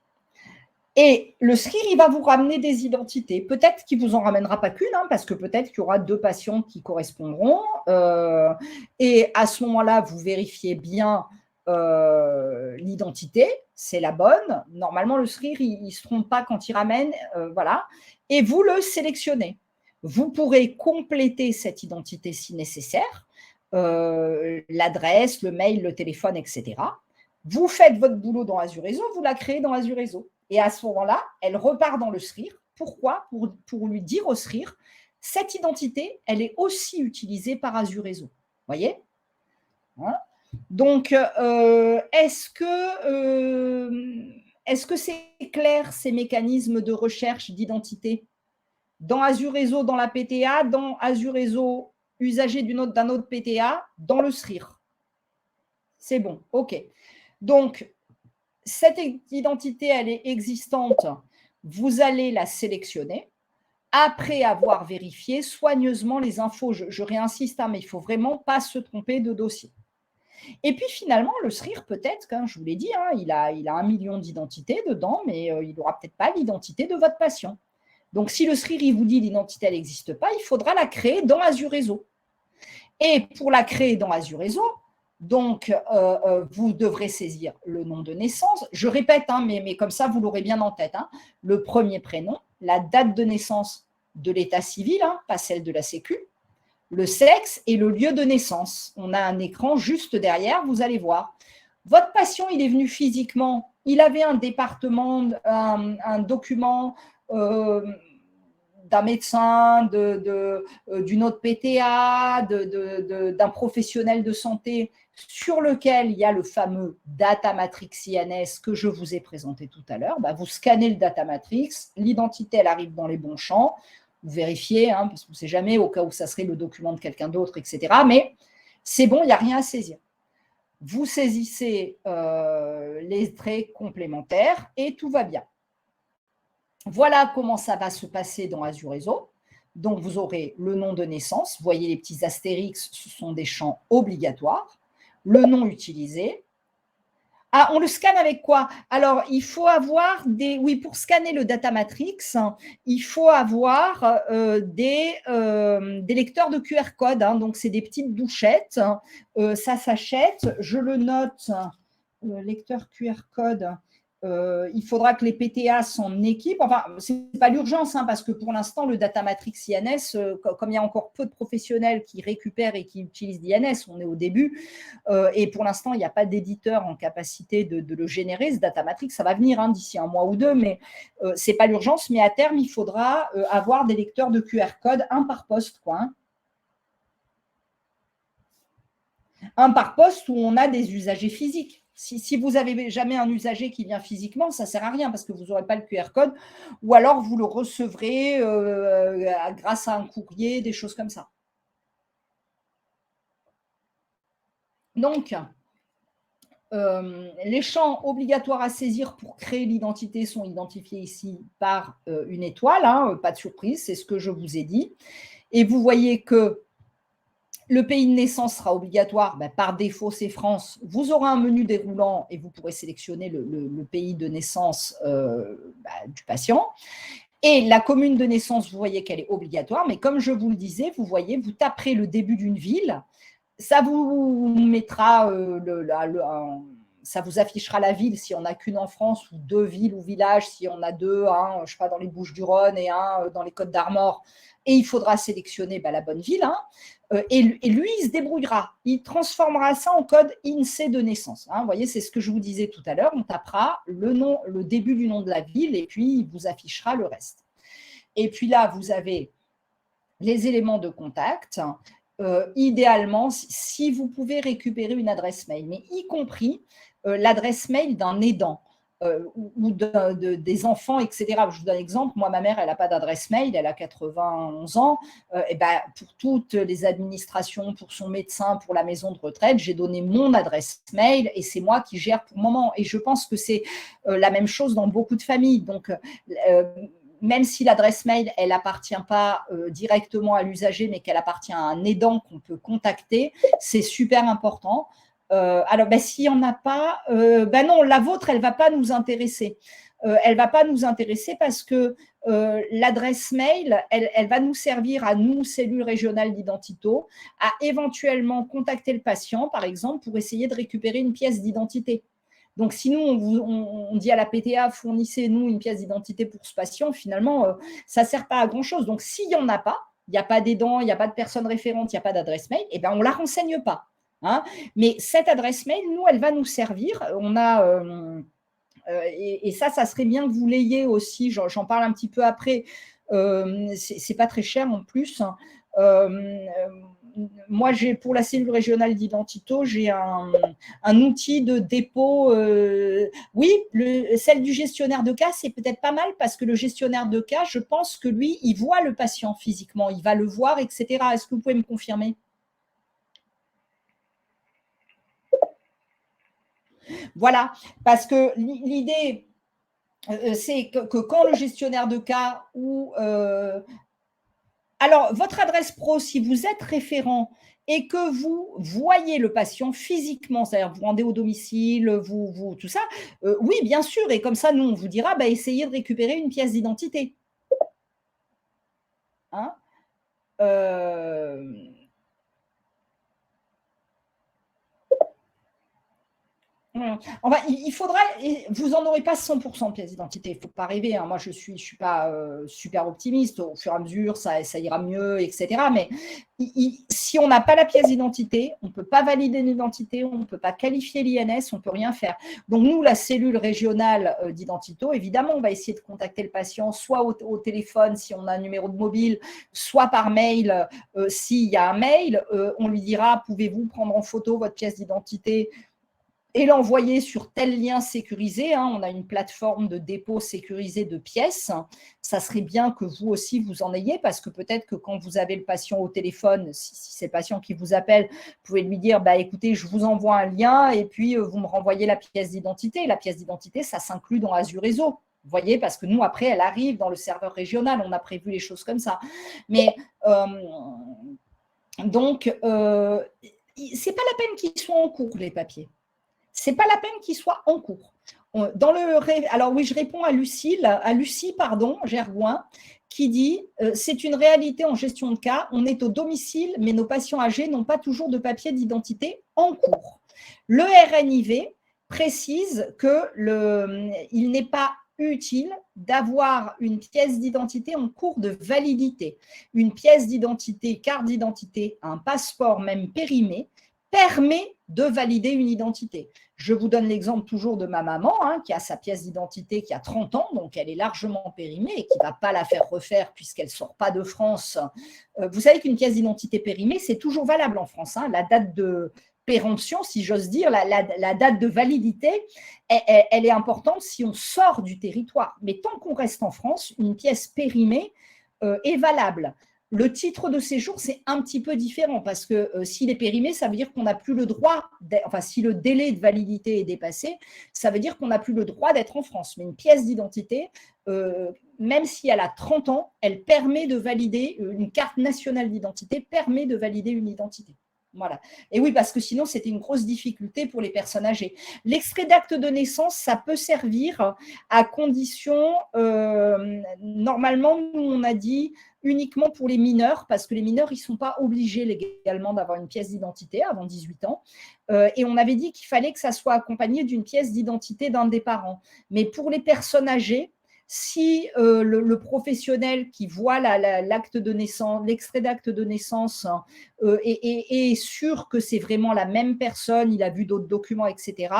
Et le SRIR, il va vous ramener des identités. Peut-être qu'il ne vous en ramènera pas qu'une, hein, parce que peut-être qu'il y aura 2 patients qui correspondront. Et à ce moment-là, vous vérifiez bien l'identité, c'est la bonne. Normalement, le SRIR, il ne se trompe pas quand il ramène. Voilà. Et vous le sélectionnez. Vous pourrez compléter cette identité si nécessaire, l'adresse, le mail, le téléphone, etc. Vous faites votre boulot dans Azure Réseau, vous la créez dans Azure Réseau. Et à ce moment-là, elle repart dans le SRIR. Pourquoi ? Pour lui dire au SRIR, cette identité, elle est aussi utilisée par Azure Réseau. Vous voyez hein. Donc, est-ce que c'est clair, ces mécanismes de recherche d'identité dans Azure Réseau, dans la PTA, dans Azure Réseau, usager d'un autre PTA, dans le SRIR? C'est bon, OK. Donc, cette identité, elle est existante, vous allez la sélectionner après avoir vérifié soigneusement les infos. Je réinsiste, hein, mais il ne faut vraiment pas se tromper de dossier. Et puis finalement, le SRIR, peut-être, hein, je vous l'ai dit, hein, il a 1 million d'identités dedans, mais il n'aura peut-être pas l'identité de votre patient. Donc, si le SRIR il vous dit l'identité, elle n'existe pas, il faudra la créer dans Azure Réseau. Et pour la créer dans Azure Réseau, donc, vous devrez saisir le nom de naissance. Je répète, hein, mais comme ça, vous l'aurez bien en tête. Hein, le premier prénom, la date de naissance de l'état civil, hein, pas celle de la Sécu, le sexe et le lieu de naissance. On a un écran juste derrière, vous allez voir. Votre patient, il est venu physiquement, il avait un département, un document d'un médecin, d'une autre PTA, d'un professionnel de santé sur lequel il y a le fameux Data Matrix INS que je vous ai présenté tout à l'heure. Bah, vous scannez le Data Matrix, l'identité, elle arrive dans les bons champs, vous vérifiez, hein, parce qu'on ne sait jamais, au cas où ça serait le document de quelqu'un d'autre, etc. Mais c'est bon, il n'y a rien à saisir. Vous saisissez les traits complémentaires et tout va bien. Voilà comment ça va se passer dans Azure Réseau. Donc, vous aurez le nom de naissance. Vous voyez les petits astérix, ce sont des champs obligatoires. Le nom utilisé. Ah, on le scanne avec quoi? Alors, il faut avoir oui, pour scanner le Data Matrix, il faut avoir des lecteurs de QR code. Hein, donc, c'est des petites bouchettes. Ça s'achète. Je le note. Lecteur QR code. Il faudra que les PTA s'en équipent. Enfin, ce n'est pas l'urgence, hein, parce que pour l'instant, le Data Matrix INS, comme il y a encore peu de professionnels qui récupèrent et qui utilisent l'INS, on est au début, et pour l'instant, il n'y a pas d'éditeur en capacité de le générer, ce Data Matrix. Ça va venir hein, d'ici 1 mois ou 2, mais ce n'est pas l'urgence. Mais à terme, il faudra avoir des lecteurs de QR code, un par poste, quoi. Hein. Un par poste où on a des usagers physiques. Si vous n'avez jamais un usager qui vient physiquement, ça ne sert à rien parce que vous n'aurez pas le QR code ou alors vous le recevrez grâce à un courrier, des choses comme ça. Donc, les champs obligatoires à saisir pour créer l'identité sont identifiés ici par une étoile, hein, pas de surprise, c'est ce que je vous ai dit. Et vous voyez que le pays de naissance sera obligatoire, ben, par défaut c'est France. Vous aurez un menu déroulant et vous pourrez sélectionner le pays de naissance du patient. Et la commune de naissance, vous voyez qu'elle est obligatoire, mais comme je vous le disais, vous voyez, vous taperez le début d'une ville, ça vous mettra ça vous affichera la ville si on n'a qu'une en France, ou 2 villes ou villages si on a 2, un, je sais pas, dans les Bouches-du-Rhône et un dans les Côtes-d'Armor. Et il faudra sélectionner la bonne ville. Hein. Et lui, il se débrouillera. Il transformera ça en code INSEE de naissance. Hein. Vous voyez, c'est ce que je vous disais tout à l'heure. On tapera le début du nom de la ville et puis il vous affichera le reste. Et puis là, vous avez les éléments de contact. Idéalement, si vous pouvez récupérer une adresse mail, mais y compris l'adresse mail d'un aidant. Ou des enfants, etc. Je vous donne un exemple. Moi, ma mère, elle n'a pas d'adresse mail, elle a 91 ans. Et ben, pour toutes les administrations, pour son médecin, pour la maison de retraite, j'ai donné mon adresse mail et c'est moi qui gère pour le moment. Et je pense que c'est la même chose dans beaucoup de familles. Donc, même si l'adresse mail, elle n'appartient pas directement à l'usager, mais qu'elle appartient à un aidant qu'on peut contacter, c'est super important. Alors, s'il n'y en a pas, non, la vôtre, elle ne va pas nous intéresser. Elle ne va pas nous intéresser parce que l'adresse mail, elle va nous servir à nous, cellules régionales d'Identito, à éventuellement contacter le patient, par exemple, pour essayer de récupérer une pièce d'identité. Donc, si nous, on dit à la PTA, fournissez-nous une pièce d'identité pour ce patient, finalement, ça ne sert pas à grand-chose. Donc, s'il n'y en a pas, il n'y a pas d'aidant, il n'y a pas de personne référente, il n'y a pas d'adresse mail, on ne la renseigne pas. Hein. Mais cette adresse mail, nous, elle va nous servir. On a, et ça serait bien que vous l'ayez aussi. J'en parle un petit peu après. C'est pas très cher en plus. Moi, pour la cellule régionale d'Identito, j'ai un outil de dépôt. Oui, celle du gestionnaire de cas, c'est peut-être pas mal parce que le gestionnaire de cas, je pense que lui, il voit le patient physiquement, il va le voir, etc. Est-ce que vous pouvez me confirmer ? Voilà, parce que l'idée, c'est que quand le gestionnaire de cas ou… alors, votre adresse pro, si vous êtes référent et que vous voyez le patient physiquement, c'est-à-dire vous rendez au domicile, vous tout ça, oui, bien sûr, et comme ça, nous, on vous dira, essayez de récupérer une pièce d'identité. Hein Enfin, il faudra, vous n'en aurez pas 100% de pièces d'identité, il ne faut pas rêver. Hein. Moi, je suis pas super optimiste. Au fur et à mesure, ça ira mieux, etc. Mais si on n'a pas la pièce d'identité, on ne peut pas valider l'identité, on ne peut pas qualifier l'INS, on ne peut rien faire. Donc, nous, la cellule régionale d'Identito, évidemment, on va essayer de contacter le patient, soit au téléphone, si on a un numéro de mobile, soit par mail, s'il y a un mail. On lui dira, pouvez-vous prendre en photo votre pièce d'identité et l'envoyer sur tel lien sécurisé. Hein. On a une plateforme de dépôt sécurisé de pièces. Ça serait bien que vous aussi, vous en ayez, parce que peut-être que quand vous avez le patient au téléphone, si c'est le patient qui vous appelle, vous pouvez lui dire, écoutez, je vous envoie un lien et puis vous me renvoyez la pièce d'identité. La pièce d'identité, ça s'inclut dans Azure Réseau. Vous voyez, parce que nous, après, elle arrive dans le serveur régional. On a prévu les choses comme ça. Mais donc, c'est pas la peine qu'ils soient en cours, les papiers. Ce n'est pas la peine qu'il soit en cours. Alors oui, je réponds à Lucie Gergoin, qui dit c'est une réalité en gestion de cas, on est au domicile, mais nos patients âgés n'ont pas toujours de papier d'identité en cours. Le RNIV précise qu'il n'est pas utile d'avoir une pièce d'identité en cours de validité. Une pièce d'identité, carte d'identité, un passeport même périmé, permet de valider une identité. Je vous donne l'exemple toujours de ma maman, qui a sa pièce d'identité qui a 30 ans, donc elle est largement périmée et qui ne va pas la faire refaire puisqu'elle ne sort pas de France. Vous savez qu'une pièce d'identité périmée, c'est toujours valable en France. La date de péremption, si j'ose dire, la date de validité, elle est importante si on sort du territoire. Mais tant qu'on reste en France, une pièce périmée est valable. Le titre de séjour, c'est un petit peu différent parce que s'il est périmé, ça veut dire qu'on n'a plus le droit, enfin si le délai de validité est dépassé, ça veut dire qu'on n'a plus le droit d'être en France. Mais une pièce d'identité, même si elle a 30 ans, elle permet de valider, une carte nationale d'identité permet de valider une identité. Voilà. Et oui, parce que sinon, c'était une grosse difficulté pour les personnes âgées. L'extrait d'acte de naissance, ça peut servir à condition, normalement, nous, on a dit uniquement pour les mineurs, parce que les mineurs, ils ne sont pas obligés légalement d'avoir une pièce d'identité avant 18 ans. Et on avait dit qu'il fallait que ça soit accompagné d'une pièce d'identité d'un des parents. Mais pour les personnes âgées, si le professionnel qui voit l'acte de naissance, l'extrait d'acte de naissance est sûr que c'est vraiment la même personne, il a vu d'autres documents, etc.,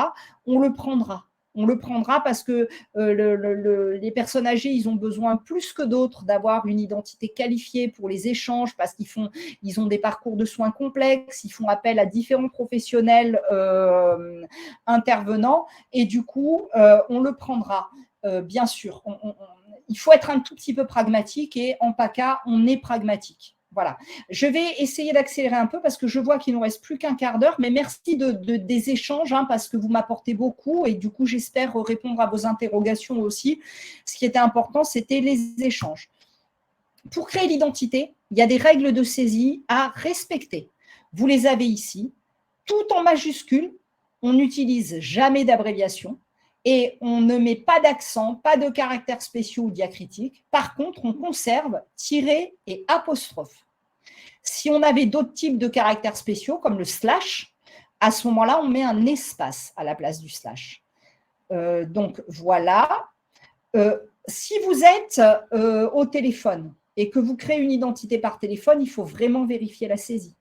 on le prendra. On le prendra parce que les personnes âgées, ils ont besoin plus que d'autres d'avoir une identité qualifiée pour les échanges parce qu'ils ont des parcours de soins complexes, ils font appel à différents professionnels intervenants et du coup, on le prendra. Bien sûr, il faut être un tout petit peu pragmatique et en PACA, on est pragmatique. Voilà. Je vais essayer d'accélérer un peu parce que je vois qu'il ne nous reste plus qu'un quart d'heure, mais merci des échanges parce que vous m'apportez beaucoup et du coup, j'espère répondre à vos interrogations aussi. Ce qui était important, c'était les échanges. Pour créer l'identité, il y a des règles de saisie à respecter. Vous les avez ici, tout en majuscule, on n'utilise jamais d'abréviation. Et on ne met pas d'accent, pas de caractères spéciaux ou diacritiques. Par contre, on conserve tiret et apostrophe. Si on avait d'autres types de caractères spéciaux, comme le slash, à ce moment-là, on met un espace à la place du slash. Donc, voilà. Si vous êtes au téléphone et que vous créez une identité par téléphone, il faut vraiment vérifier la saisie.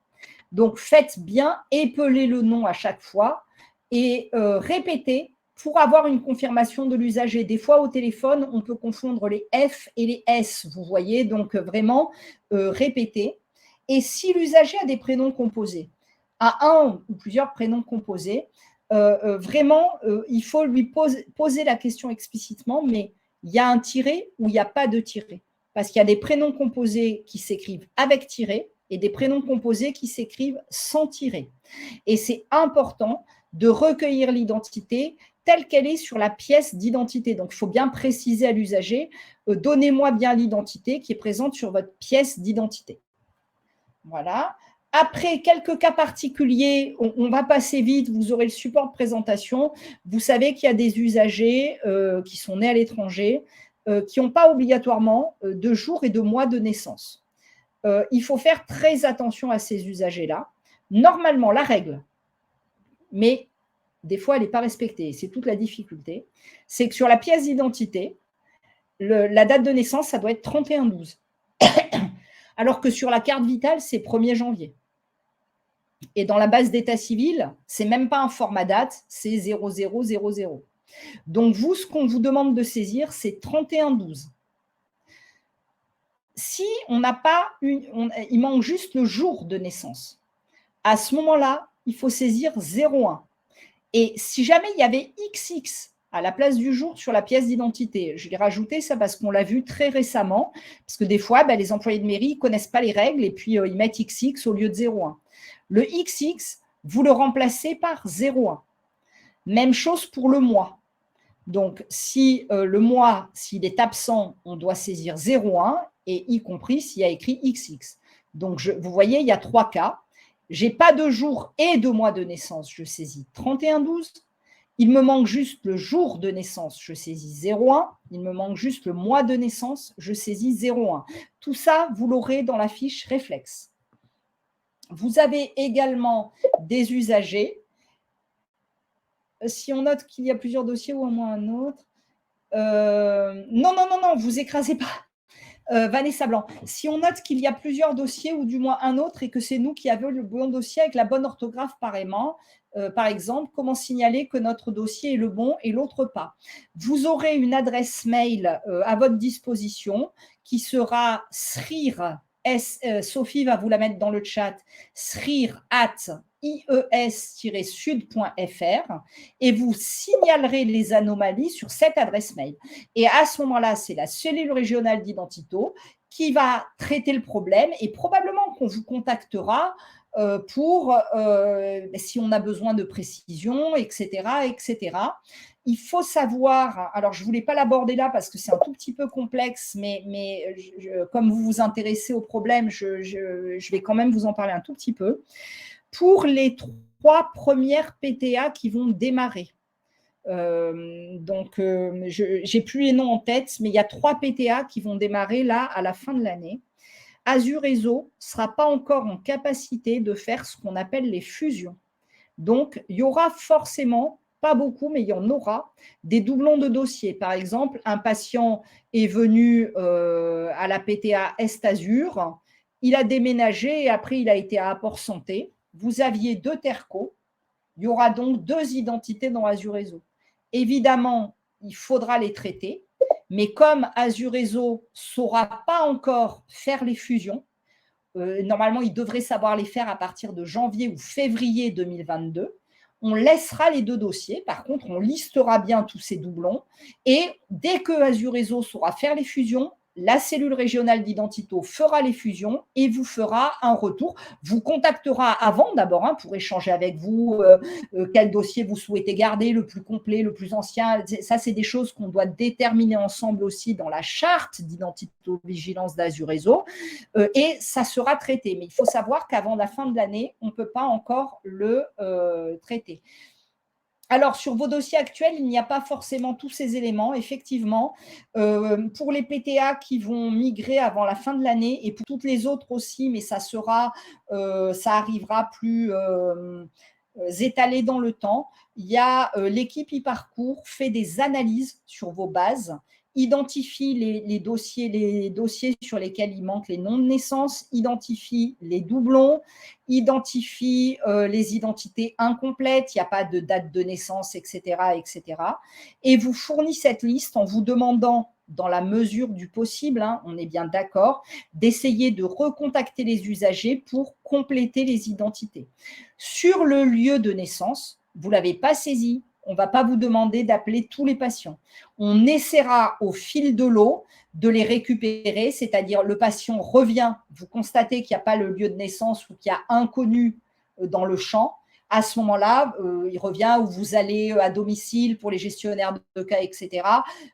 Donc, faites bien, épelez le nom à chaque fois et répétez pour avoir une confirmation de l'usager. Des fois, au téléphone, on peut confondre les F et les S, vous voyez, donc vraiment, répétez. Et si l'usager a des prénoms composés, a un ou plusieurs prénoms composés, vraiment, il faut lui poser la question explicitement, mais il y a un tiret ou il n'y a pas de tiret. Parce qu'il y a des prénoms composés qui s'écrivent avec tiret et des prénoms composés qui s'écrivent sans tiret. Et c'est important de recueillir l'identité telle qu'elle est sur la pièce d'identité. Donc, il faut bien préciser à l'usager, donnez-moi bien l'identité qui est présente sur votre pièce d'identité. Voilà. Après, quelques cas particuliers, on va passer vite, vous aurez le support de présentation. Vous savez qu'il y a des usagers qui sont nés à l'étranger, qui n'ont pas obligatoirement de jours et de mois de naissance. Il faut faire très attention à ces usagers-là. Normalement, la règle, mais des fois, elle n'est pas respectée, c'est toute la difficulté, c'est que sur la pièce d'identité, la date de naissance, ça doit être 31/12. Alors que sur la carte vitale, c'est 1er janvier. Et dans la base d'état civil, ce n'est même pas un format date, c'est 0000. Donc, vous, ce qu'on vous demande de saisir, c'est 31/12. Si on n'a pas il manque juste le jour de naissance. À ce moment-là, il faut saisir 01. Et si jamais il y avait XX à la place du jour sur la pièce d'identité, je l'ai rajouté ça parce qu'on l'a vu très récemment, parce que des fois, les employés de mairie ne connaissent pas les règles et puis ils mettent XX au lieu de 01. Le XX, vous le remplacez par 01. Même chose pour le mois. Donc, si le mois, s'il est absent, on doit saisir 01, et y compris s'il y a écrit XX. Donc, vous voyez, il y a 3 cas. Je n'ai pas de jour et de mois de naissance, je saisis 31/12. Il me manque juste le jour de naissance, je saisis 01. Il me manque juste le mois de naissance, je saisis 01. Tout ça, vous l'aurez dans la fiche réflexe. Vous avez également des usagers Si on note qu'il y a plusieurs dossiers ou au moins un autre. Non, vous écrasez pas. Vanessa Blanc, si on note qu'il y a plusieurs dossiers ou du moins un autre et que c'est nous qui avons le bon dossier avec la bonne orthographe par exemple, comment signaler que notre dossier est le bon et l'autre pas? Vous aurez une adresse mail à votre disposition qui sera srir, Sophie va vous la mettre dans le chat, srir@ies-sud.fr et vous signalerez les anomalies sur cette adresse mail. Et à ce moment-là, c'est la cellule régionale d'Identito qui va traiter le problème et probablement qu'on vous contactera pour si on a besoin de précision, etc., etc. Il faut savoir, alors je ne voulais pas l'aborder là parce que c'est un tout petit peu complexe, mais comme vous vous intéressez au problème, je vais quand même vous en parler un tout petit peu. Pour les 3 premières PTA qui vont démarrer, j'ai plus les noms en tête, mais il y a 3 PTA qui vont démarrer là à la fin de l'année. Azurezo ne sera pas encore en capacité de faire ce qu'on appelle les fusions. Donc, il y aura forcément, pas beaucoup, mais il y en aura, des doublons de dossiers. Par exemple, un patient est venu à la PTA Est-Azur, il a déménagé et après il a été à Apport Santé. Vous aviez 2 TERCO, il y aura donc 2 identités dans Azurezo. Évidemment, il faudra les traiter, mais comme Azurezo ne saura pas encore faire les fusions, normalement, il devrait savoir les faire à partir de janvier ou février 2022. On laissera les 2 dossiers. Par contre, on listera bien tous ces doublons. Et dès que Azurezo saura faire les fusions, la cellule régionale d'Identito fera les fusions et vous fera un retour. Vous contactera avant d'abord pour échanger avec vous quel dossier vous souhaitez garder, le plus complet, le plus ancien. Ça, c'est des choses qu'on doit déterminer ensemble aussi dans la charte d'identito-vigilance d'Azurezo et ça sera traité. Mais il faut savoir qu'avant la fin de l'année, on ne peut pas encore le traiter. Alors, sur vos dossiers actuels, il n'y a pas forcément tous ces éléments, effectivement. Pour les PTA qui vont migrer avant la fin de l'année et pour toutes les autres aussi, mais ça arrivera plus étalé dans le temps. Il y a l'équipe e-parcours fait des analyses sur vos bases, identifie les dossiers sur lesquels il manque les noms de naissance, identifie les doublons, identifie les identités incomplètes, il n'y a pas de date de naissance, etc., etc. Et vous fournit cette liste en vous demandant, dans la mesure du possible, on est bien d'accord, d'essayer de recontacter les usagers pour compléter les identités. Sur le lieu de naissance, vous ne l'avez pas saisi, on ne va pas vous demander d'appeler tous les patients. On essaiera au fil de l'eau de les récupérer, c'est-à-dire le patient revient, vous constatez qu'il n'y a pas le lieu de naissance ou qu'il y a inconnu dans le champ. À ce moment-là, il revient ou vous allez à domicile pour les gestionnaires de cas, etc.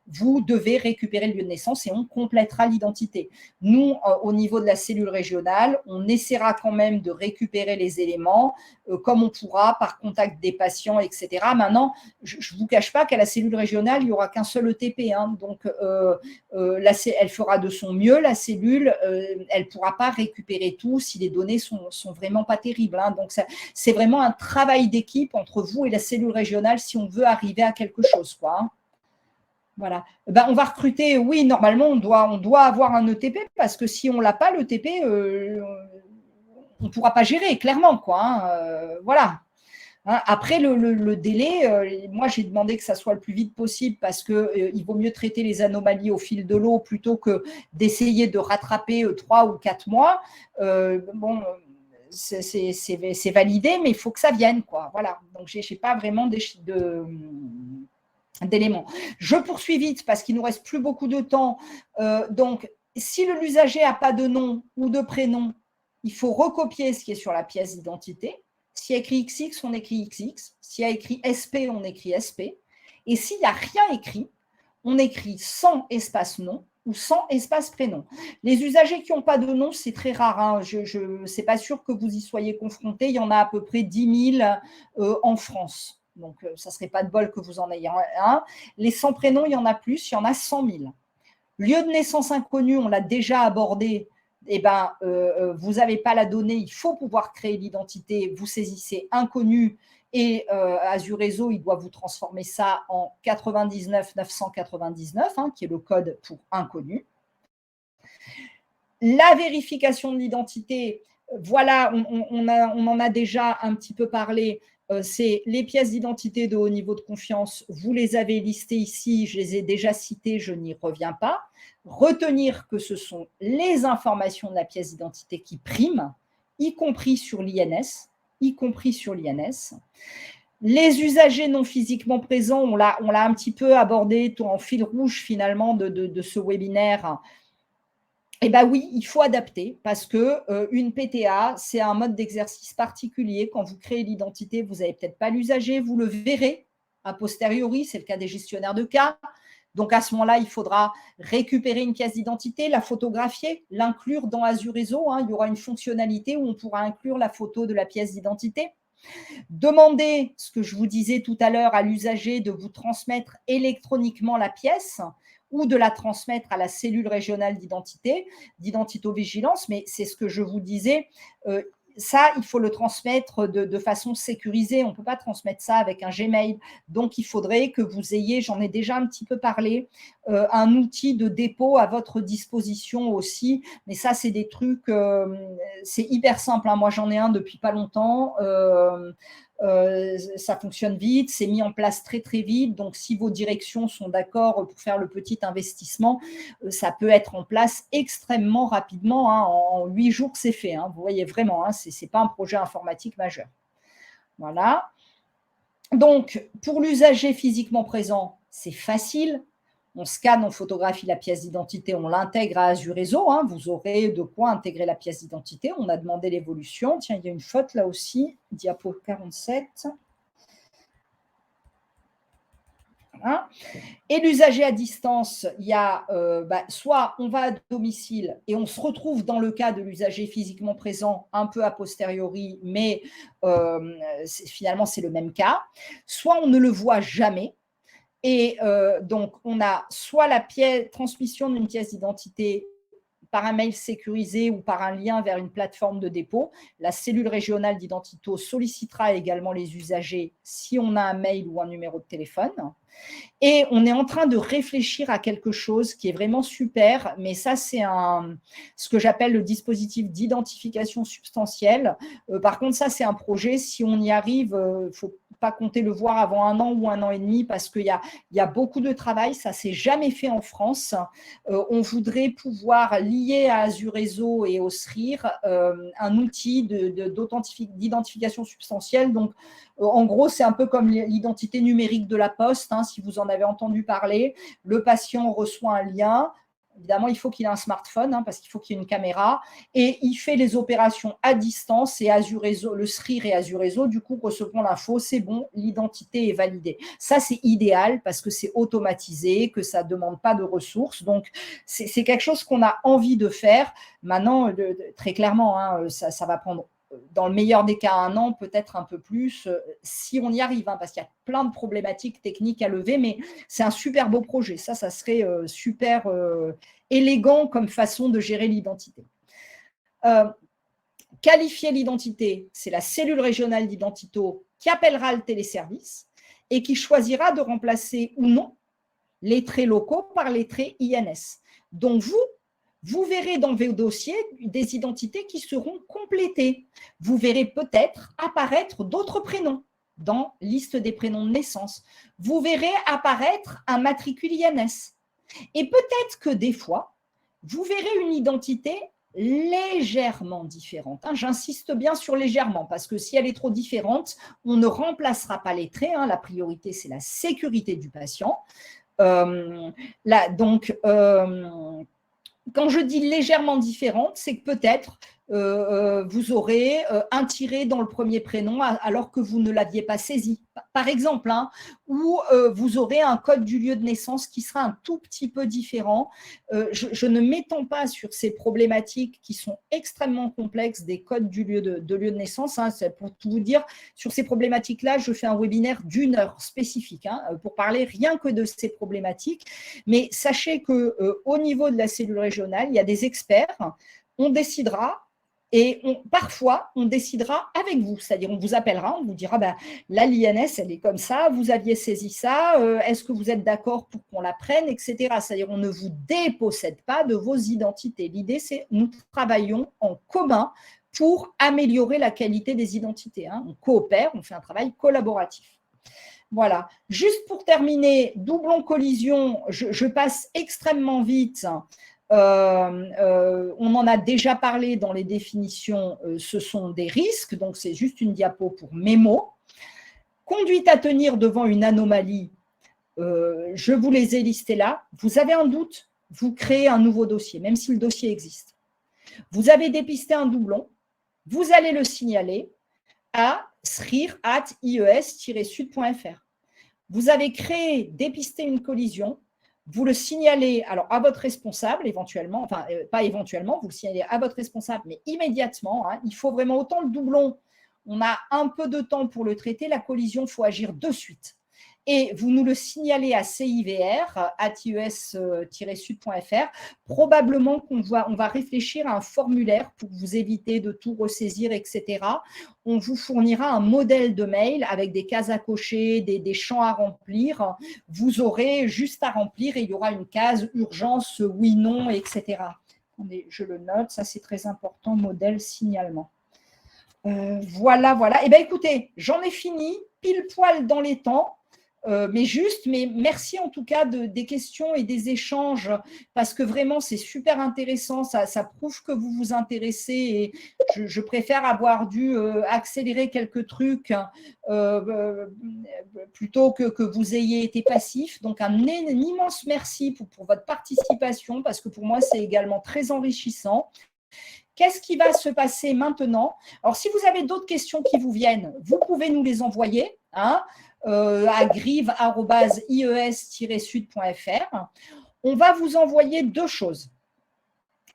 Vous devez récupérer le lieu de naissance et on complétera l'identité. Nous, au niveau de la cellule régionale, on essaiera quand même de récupérer les éléments comme on pourra par contact des patients, etc. Maintenant, je ne vous cache pas qu'à la cellule régionale, il n'y aura qu'un seul ETP. Donc, elle fera de son mieux, la cellule. Elle ne pourra pas récupérer tout si les données sont vraiment pas terribles. Donc, c'est vraiment un travail d'équipe entre vous et la cellule régionale si on veut arriver à quelque chose, quoi. Voilà. On va recruter, oui, normalement, on doit avoir un ETP parce que si on l'a pas, l'ETP, on ne pourra pas gérer, clairement, quoi. Voilà. Après, le délai, moi, j'ai demandé que ça soit le plus vite possible parce qu'il vaut mieux traiter les anomalies au fil de l'eau plutôt que d'essayer de rattraper 3 ou 4 mois. Bon, c'est validé, mais il faut que ça vienne, quoi. Voilà. Donc, je n'ai pas vraiment d'éléments. Je poursuis vite parce qu'il ne nous reste plus beaucoup de temps. Donc, si l'usager n'a pas de nom ou de prénom, il faut recopier ce qui est sur la pièce d'identité. S'il y a écrit XX, on écrit XX. S'il y a écrit SP, on écrit SP. Et s'il n'y a rien écrit, on écrit sans espace nom ou sans espace prénom. Les usagers qui n'ont pas de nom, c'est très rare. Je ne suis pas sûr que vous y soyez confrontés. Il y en a à peu près 10 000 en France. Donc, ça ne serait pas de bol que vous en ayez un. Les sans prénom, il y en a plus, il y en a 100 000. Lieu de naissance inconnu, on l'a déjà abordé. Vous n'avez pas la donnée, il faut pouvoir créer l'identité. Vous saisissez inconnu Et Azure Réseau, il doit vous transformer ça en 99 999, qui est le code pour inconnu. La vérification de l'identité, voilà, on en a déjà un petit peu parlé. C'est les pièces d'identité de haut niveau de confiance. Vous les avez listées ici, je les ai déjà citées, je n'y reviens pas. Retenir que ce sont les informations de la pièce d'identité qui priment, y compris sur l'INS, Les usagers non physiquement présents, on l'a un petit peu abordé en fil rouge finalement de ce webinaire. Eh bien oui, il faut adapter parce qu'une PTA, c'est un mode d'exercice particulier. Quand vous créez l'identité, vous n'avez peut-être pas l'usager, vous le verrez a posteriori, c'est le cas des gestionnaires de cas. Donc à ce moment-là, il faudra récupérer une pièce d'identité, la photographier, l'inclure dans Azure Réseau. Il y aura une fonctionnalité où on pourra inclure la photo de la pièce d'identité. Demandez, ce que je vous disais tout à l'heure, à l'usager de vous transmettre électroniquement la pièce ou de la transmettre à la cellule régionale d'identito-vigilance, mais c'est ce que je vous disais, ça, il faut le transmettre de façon sécurisée. On ne peut pas transmettre ça avec un Gmail. Donc, il faudrait que vous ayez, j'en ai déjà un petit peu parlé, un outil de dépôt à votre disposition aussi. Mais ça, c'est des trucs, c'est hyper simple. Moi, j'en ai un depuis pas longtemps. Ça fonctionne vite, c'est mis en place très très vite. Donc, si vos directions sont d'accord pour faire le petit investissement, ça peut être en place extrêmement rapidement. En 8 jours, c'est fait. Vous voyez vraiment, ce n'est pas un projet informatique majeur. Voilà. Donc, pour l'usager physiquement présent, c'est facile. On scanne, on photographie la pièce d'identité, on l'intègre à Azure Réseau. Vous aurez de quoi intégrer la pièce d'identité. On a demandé l'évolution. Tiens, il y a une faute là aussi. Diapo 47. Voilà. Et l'usager à distance, il y a soit on va à domicile et on se retrouve dans le cas de l'usager physiquement présent un peu a posteriori, mais finalement c'est le même cas. Soit on ne le voit jamais. Et donc, on a soit la transmission d'une pièce d'identité par un mail sécurisé ou par un lien vers une plateforme de dépôt. La cellule régionale d'identito sollicitera également les usagers si on a un mail ou un numéro de téléphone. Et on est en train de réfléchir à quelque chose qui est vraiment super, mais ça, c'est ce que j'appelle le dispositif d'identification substantielle. Par contre, ça, c'est un projet. Si on y arrive, il ne faut pas compter le voir avant 1 an ou 1 an et demi parce qu'il y a beaucoup de travail. Ça ne s'est jamais fait en France. On voudrait pouvoir lier à Azure Réseau et au SRIR un outil d'identification substantielle. Donc, en gros, c'est un peu comme l'identité numérique de la Poste, si vous en avez entendu parler. Le patient reçoit un lien. Évidemment, il faut qu'il ait un smartphone parce qu'il faut qu'il y ait une caméra. Et il fait les opérations à distance et Azure Réseau, le SRIR et Azure Réseau, du coup, recevront l'info, c'est bon, l'identité est validée. Ça, c'est idéal parce que c'est automatisé, que ça ne demande pas de ressources. Donc, c'est quelque chose qu'on a envie de faire. Maintenant, très clairement, ça va prendre dans le meilleur des cas 1 an, peut-être un peu plus, si on y arrive, parce qu'il y a plein de problématiques techniques à lever, mais c'est un super beau projet. Ça serait super élégant comme façon de gérer l'identité. Qualifier l'identité, c'est la cellule régionale d'identito qui appellera le téléservice et qui choisira de remplacer ou non les traits locaux par les traits INS. Donc, vous verrez dans vos dossiers des identités qui seront complétées. Vous verrez peut-être apparaître d'autres prénoms dans liste des prénoms de naissance. Vous verrez apparaître un matricule INS. Et peut-être que des fois, vous verrez une identité légèrement différente. J'insiste bien sur légèrement, parce que si elle est trop différente, on ne remplacera pas les traits. La priorité, c'est la sécurité du patient. Quand je dis légèrement différente, c'est que peut-être vous aurez un tiret dans le premier prénom alors que vous ne l'aviez pas saisi, par exemple, ou vous aurez un code du lieu de naissance qui sera un tout petit peu différent. Je ne m'étends pas sur ces problématiques qui sont extrêmement complexes des codes du lieu de naissance. Pour tout vous dire, sur ces problématiques-là, je fais un webinaire d'1 heure spécifique pour parler rien que de ces problématiques. Mais sachez qu'au niveau de la cellule régionale, il y a des experts. On décidera Et parfois, on décidera avec vous, c'est-à-dire on vous appellera, on vous dira, bah, là, l'INS, elle est comme ça, vous aviez saisi ça, est-ce que vous êtes d'accord pour qu'on la prenne, etc. C'est-à-dire on ne vous dépossède pas de vos identités. L'idée, c'est nous travaillons en commun pour améliorer la qualité des identités. Hein. On coopère, on fait un travail collaboratif. Voilà. Juste pour terminer, doublon collision, je passe extrêmement vite. On en a déjà parlé dans les définitions, ce sont des risques, donc c'est juste une diapo pour mémo. Conduite à tenir devant une anomalie, je vous les ai listés là. Vous avez un doute, vous créez un nouveau dossier, même si le dossier existe. Vous avez dépisté un doublon, vous allez le signaler à srir@ies-sud.fr. Vous avez créé, dépisté une collision, vous le signalez alors à votre responsable éventuellement, enfin pas éventuellement, vous le signalez à votre responsable, mais immédiatement. Hein, il faut vraiment autant le doublon, on a un peu de temps pour le traiter, la collision, il faut agir de suite. Et vous nous le signalez à CIVR@ies-sud.fr. Probablement qu'on va réfléchir à un formulaire pour vous éviter de tout ressaisir, etc. On vous fournira un modèle de mail avec des cases à cocher, des champs à remplir. Vous aurez juste à remplir et il y aura une case urgence, oui, non, etc. Je le note, ça c'est très important, modèle signalement. Voilà, voilà. Eh bien, écoutez, j'en ai fini, pile poil dans les temps. Mais merci en tout cas des questions et des échanges, parce que vraiment c'est super intéressant, ça prouve que vous vous intéressez, et je préfère avoir dû accélérer quelques trucs plutôt que vous ayez été passif. Donc un immense merci pour votre participation, parce que pour moi c'est également très enrichissant. Qu'est-ce qui va se passer maintenant? Alors, si vous avez d'autres questions qui vous viennent, vous pouvez nous les envoyer à grive@ies-sud.fr. On va vous envoyer deux choses.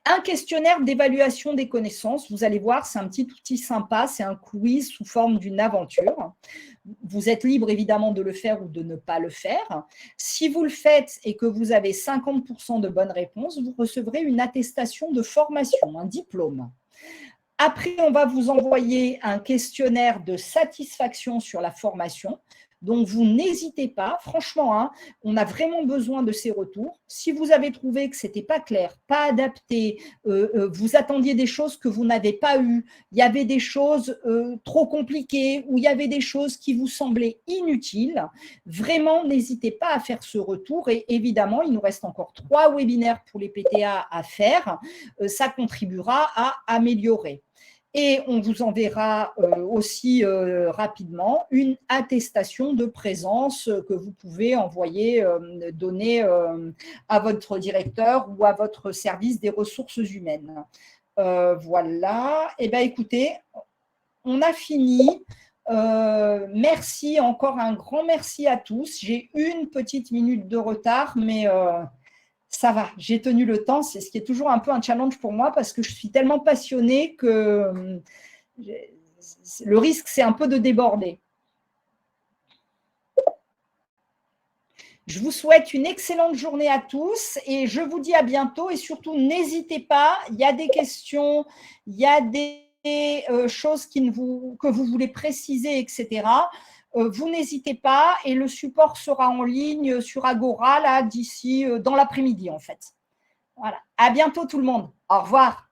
Un questionnaire d'évaluation des connaissances. Vous allez voir, c'est un petit outil sympa, c'est un quiz sous forme d'une aventure. Vous êtes libre évidemment de le faire ou de ne pas le faire. Si vous le faites et que vous avez 50% de bonnes réponses, vous recevrez une attestation de formation, un diplôme. Après, on va vous envoyer un questionnaire de satisfaction sur la formation. Donc, vous n'hésitez pas. Franchement, hein, on a vraiment besoin de ces retours. Si vous avez trouvé que ce n'était pas clair, pas adapté, vous attendiez des choses que vous n'avez pas eues, il y avait des choses trop compliquées ou il y avait des choses qui vous semblaient inutiles, vraiment, n'hésitez pas à faire ce retour. Et évidemment, il nous reste encore 3 webinaires pour les PTA à faire. Ça contribuera à améliorer. Et on vous enverra aussi rapidement une attestation de présence que vous pouvez envoyer, donner à votre directeur ou à votre service des ressources humaines. Voilà. Eh bien, écoutez, on a fini. Merci, encore un grand merci à tous. J'ai une petite minute de retard, mais ça va, j'ai tenu le temps, c'est ce qui est toujours un peu un challenge pour moi, parce que je suis tellement passionnée que le risque, c'est un peu de déborder. Je vous souhaite une excellente journée à tous et je vous dis à bientôt. Et surtout, n'hésitez pas, il y a des questions, il y a des choses que vous voulez préciser, etc. Vous n'hésitez pas, et le support sera en ligne sur Agora là d'ici dans l'après-midi en fait. Voilà. À bientôt tout le monde. Au revoir.